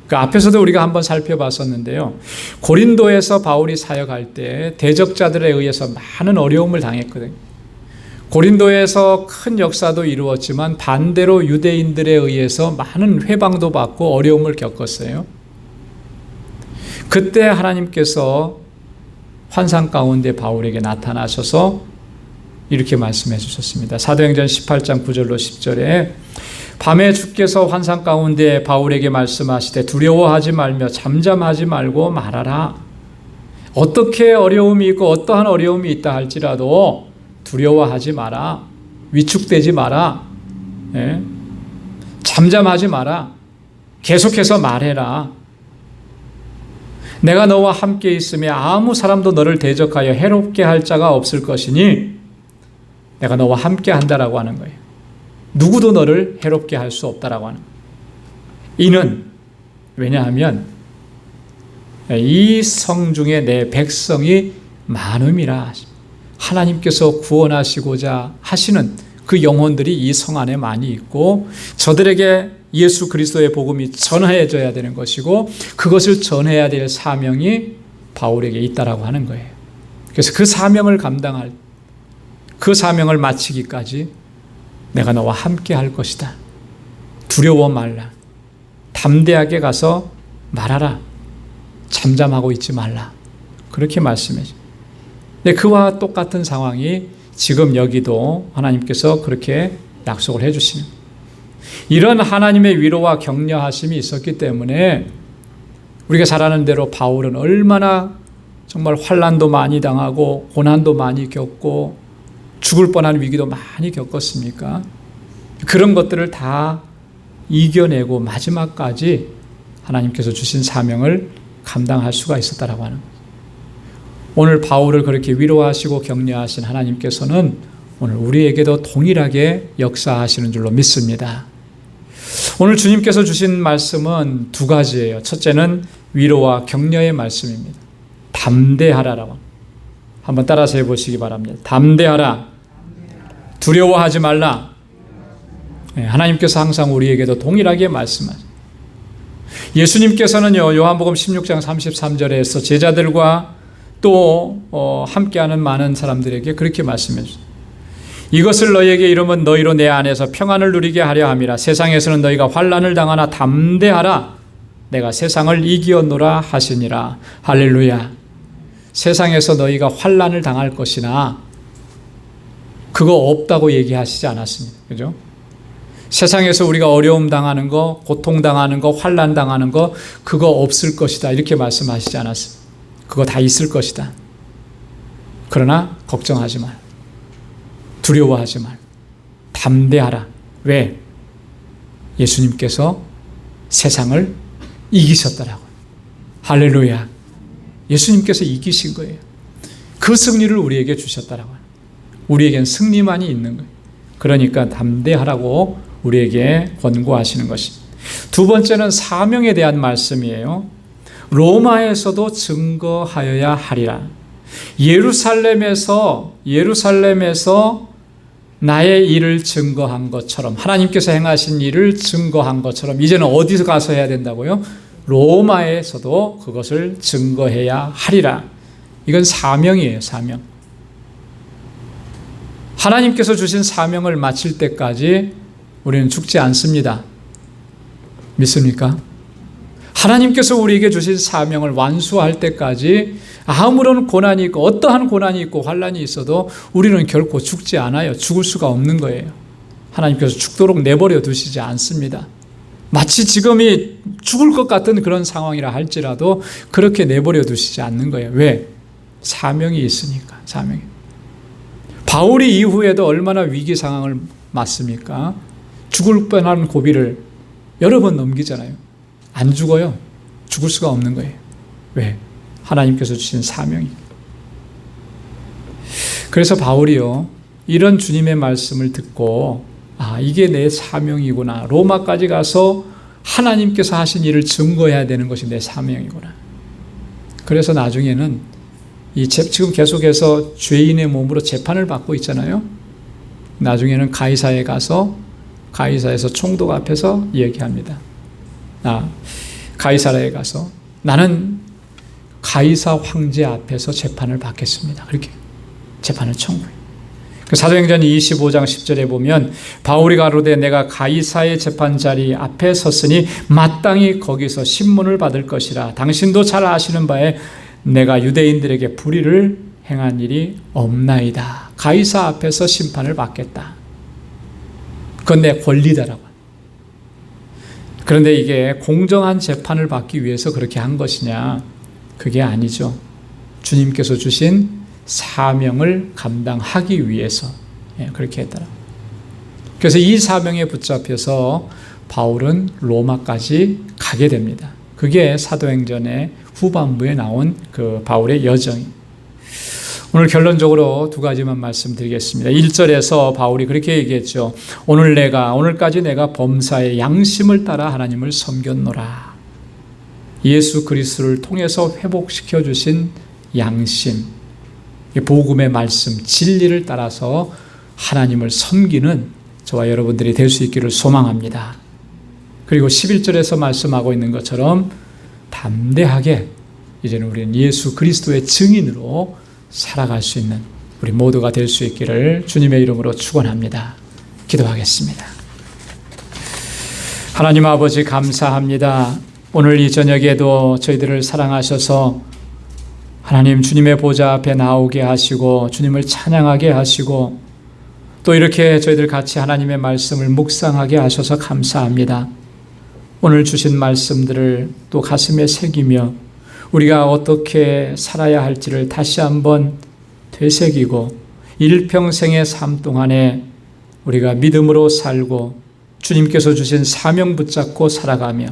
A: 그 앞에서도 우리가 한번 살펴봤었는데요. 고린도에서 바울이 사역할 때 대적자들에 의해서 많은 어려움을 당했거든요. 고린도에서 큰 역사도 이루었지만 반대로 유대인들에 의해서 많은 회방도 받고 어려움을 겪었어요. 그때 하나님께서 환상 가운데 바울에게 나타나셔서 이렇게 말씀해 주셨습니다. 사도행전 18장 9절로 10절에 밤에 주께서 환상 가운데 바울에게 말씀하시되 두려워하지 말며 잠잠하지 말고 말하라. 어떻게 어려움이 있고 어떠한 어려움이 있다 할지라도 두려워하지 마라. 위축되지 마라. 잠잠하지 마라. 계속해서 말해라. 내가 너와 함께 있으며 아무 사람도 너를 대적하여 해롭게 할 자가 없을 것이니 내가 너와 함께 한다라고 하는 거예요. 누구도 너를 해롭게 할 수 없다라고 하는 거예요. 이는 왜냐하면 이 성 중에 내 백성이 많음이라. 하나님께서 구원하시고자 하시는 그 영혼들이 이 성 안에 많이 있고 저들에게 예수 그리스도의 복음이 전해져야 되는 것이고 그것을 전해야 될 사명이 바울에게 있다라고 하는 거예요. 그래서 그 사명을 감당할, 그 사명을 마치기까지 내가 너와 함께 할 것이다. 두려워 말라. 담대하게 가서 말하라. 잠잠하고 있지 말라. 그렇게 말씀해 주세요. 근데 그와 똑같은 상황이 지금 여기도 하나님께서 그렇게 약속을 해 주시는 거예요. 이런 하나님의 위로와 격려하심이 있었기 때문에 우리가 잘 아는 대로 바울은 얼마나 정말 환난도 많이 당하고 고난도 많이 겪고 죽을 뻔한 위기도 많이 겪었습니까? 그런 것들을 다 이겨내고 마지막까지 하나님께서 주신 사명을 감당할 수가 있었다라고 하는 거예요. 오늘 바울을 그렇게 위로하시고 격려하신 하나님께서는 오늘 우리에게도 동일하게 역사하시는 줄로 믿습니다. 오늘 주님께서 주신 말씀은 두 가지예요. 첫째는 위로와 격려의 말씀입니다. 담대하라라고. 한번 따라서 해보시기 바랍니다. 담대하라. 두려워하지 말라. 하나님께서 항상 우리에게도 동일하게 말씀하세요. 예수님께서는요, 요한복음 16장 33절에서 제자들과 또 함께하는 많은 사람들에게 그렇게 말씀해 주세요. 이것을 너희에게 이르면 너희로 내 안에서 평안을 누리게 하려 함이라. 세상에서는 너희가 환난을 당하나 담대하라. 내가 세상을 이기었노라 하시니라. 할렐루야. 세상에서 너희가 환난을 당할 것이나 그거 없다고 얘기하시지 않았습니다. 그죠? 세상에서 우리가 어려움 당하는 거, 고통 당하는 거, 환난 당하는 거 그거 없을 것이다. 이렇게 말씀하시지 않았습니다. 그거 다 있을 것이다. 그러나 걱정하지 말. 두려워하지 말. 담대하라. 왜? 예수님께서 세상을 이기셨더라고요. 할렐루야. 예수님께서 이기신 거예요. 그 승리를 우리에게 주셨다라고요. 우리에겐 승리만이 있는 거예요. 그러니까 담대하라고 우리에게 권고하시는 것입니다. 두 번째는 사명에 대한 말씀이에요. 로마에서도 증거하여야 하리라. 예루살렘에서 나의 일을 증거한 것처럼, 하나님께서 행하신 일을 증거한 것처럼 이제는 어디서 가서 해야 된다고요? 로마에서도 그것을 증거해야 하리라. 이건 사명이에요, 사명. 하나님께서 주신 사명을 마칠 때까지 우리는 죽지 않습니다. 믿습니까? 하나님께서 우리에게 주신 사명을 완수할 때까지 아무런 고난이 있고 어떠한 고난이 있고 환난이 있어도 우리는 결코 죽지 않아요. 죽을 수가 없는 거예요. 하나님께서 죽도록 내버려 두시지 않습니다. 마치 지금이 죽을 것 같은 그런 상황이라 할지라도 그렇게 내버려 두시지 않는 거예요. 왜? 사명이 있으니까. 사명이. 바울이 이후에도 얼마나 위기 상황을 맞습니까? 죽을 뻔한 고비를 여러 번 넘기잖아요. 안 죽어요. 죽을 수가 없는 거예요. 왜? 하나님께서 주신 사명이. 그래서 바울이요, 이런 주님의 말씀을 듣고 이게 내 사명이구나. 로마까지 가서 하나님께서 하신 일을 증거해야 되는 것이 내 사명이구나. 그래서 나중에는 지금 계속해서 죄인의 몸으로 재판을 받고 있잖아요. 나중에는 가이사에 가서 가이사에서 총독 앞에서 얘기합니다. 가이사라에 가서 나는 가이사 황제 앞에서 재판을 받겠습니다. 그렇게 재판을 청구해요. 사도행전 25장 10절에 보면 바울이 가로되 내가 가이사의 재판자리 앞에 섰으니 마땅히 거기서 신문을 받을 것이라. 당신도 잘 아시는 바에 내가 유대인들에게 불의를 행한 일이 없나이다. 가이사 앞에서 심판을 받겠다. 그건 내 권리다라고. 그런데 이게 공정한 재판을 받기 위해서 그렇게 한 것이냐? 그게 아니죠. 주님께서 주신 사명을 감당하기 위해서 그렇게 했더라. 그래서 이 사명에 붙잡혀서 바울은 로마까지 가게 됩니다. 그게 사도행전의 후반부에 나온 그 바울의 여정이. 오늘 결론적으로 두 가지만 말씀드리겠습니다. 1절에서 바울이 그렇게 얘기했죠. 오늘까지 내가 범사의 양심을 따라 하나님을 섬겼노라. 예수 그리스도를 통해서 회복시켜 주신 양심, 복음의 말씀, 진리를 따라서 하나님을 섬기는 저와 여러분들이 될 수 있기를 소망합니다. 그리고 11절에서 말씀하고 있는 것처럼 담대하게 이제는 우리는 예수 그리스도의 증인으로 살아갈 수 있는 우리 모두가 될 수 있기를 주님의 이름으로 축원합니다. 기도하겠습니다. 하나님 아버지 감사합니다. 오늘 이 저녁에도 저희들을 사랑하셔서 하나님 주님의 보좌 앞에 나오게 하시고 주님을 찬양하게 하시고 또 이렇게 저희들 같이 하나님의 말씀을 묵상하게 하셔서 감사합니다. 오늘 주신 말씀들을 또 가슴에 새기며 우리가 어떻게 살아야 할지를 다시 한번 되새기고 일평생의 삶 동안에 우리가 믿음으로 살고 주님께서 주신 사명 붙잡고 살아가며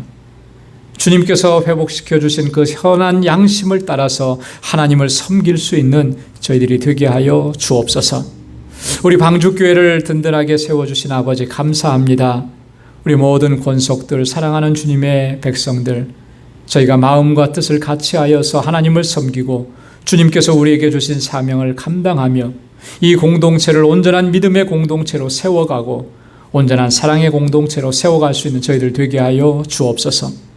A: 주님께서 회복시켜 주신 그 선한 양심을 따라서 하나님을 섬길 수 있는 저희들이 되게 하여 주옵소서. 우리 방주교회를 든든하게 세워주신 아버지 감사합니다. 우리 모든 권속들, 사랑하는 주님의 백성들, 저희가 마음과 뜻을 같이 하여서 하나님을 섬기고 주님께서 우리에게 주신 사명을 감당하며 이 공동체를 온전한 믿음의 공동체로 세워가고 온전한 사랑의 공동체로 세워갈 수 있는 저희들 되게 하여 주옵소서.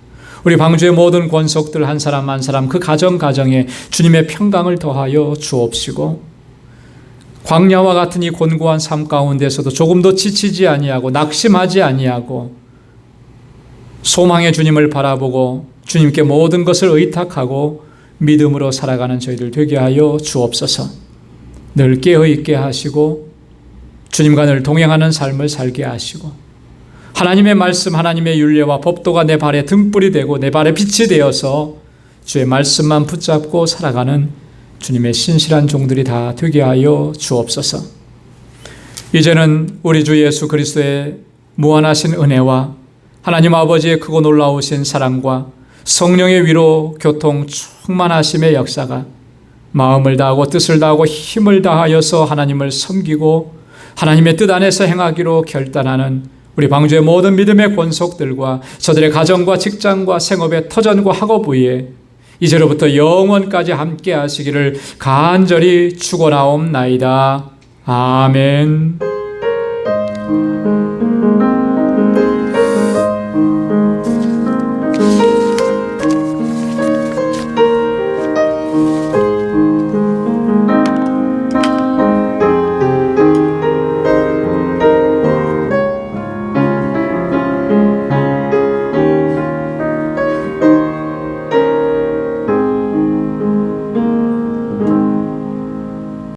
A: 우리 방주의 모든 권속들 한 사람 한 사람 그 가정에 주님의 평강을 더하여 주옵시고 광야와 같은 이 곤고한 삶 가운데서도 조금도 지치지 아니하고 낙심하지 아니하고 소망의 주님을 바라보고 주님께 모든 것을 의탁하고 믿음으로 살아가는 저희들 되게 하여 주옵소서. 늘 깨어있게 하시고 주님과 늘 동행하는 삶을 살게 하시고 하나님의 말씀, 하나님의 율례와 법도가 내 발에 등불이 되고 내 발에 빛이 되어서 주의 말씀만 붙잡고 살아가는 주님의 신실한 종들이 다 되게 하여 주옵소서. 이제는 우리 주 예수 그리스도의 무한하신 은혜와 하나님 아버지의 크고 놀라우신 사랑과 성령의 위로 교통 충만하심의 역사가 마음을 다하고 뜻을 다하고 힘을 다하여서 하나님을 섬기고 하나님의 뜻 안에서 행하기로 결단하는 우리 방주의 모든 믿음의 권속들과 저들의 가정과 직장과 생업의 터전과 학업 위에 이제로부터 영원까지 함께 하시기를 간절히 축원하옵나이다. 아멘.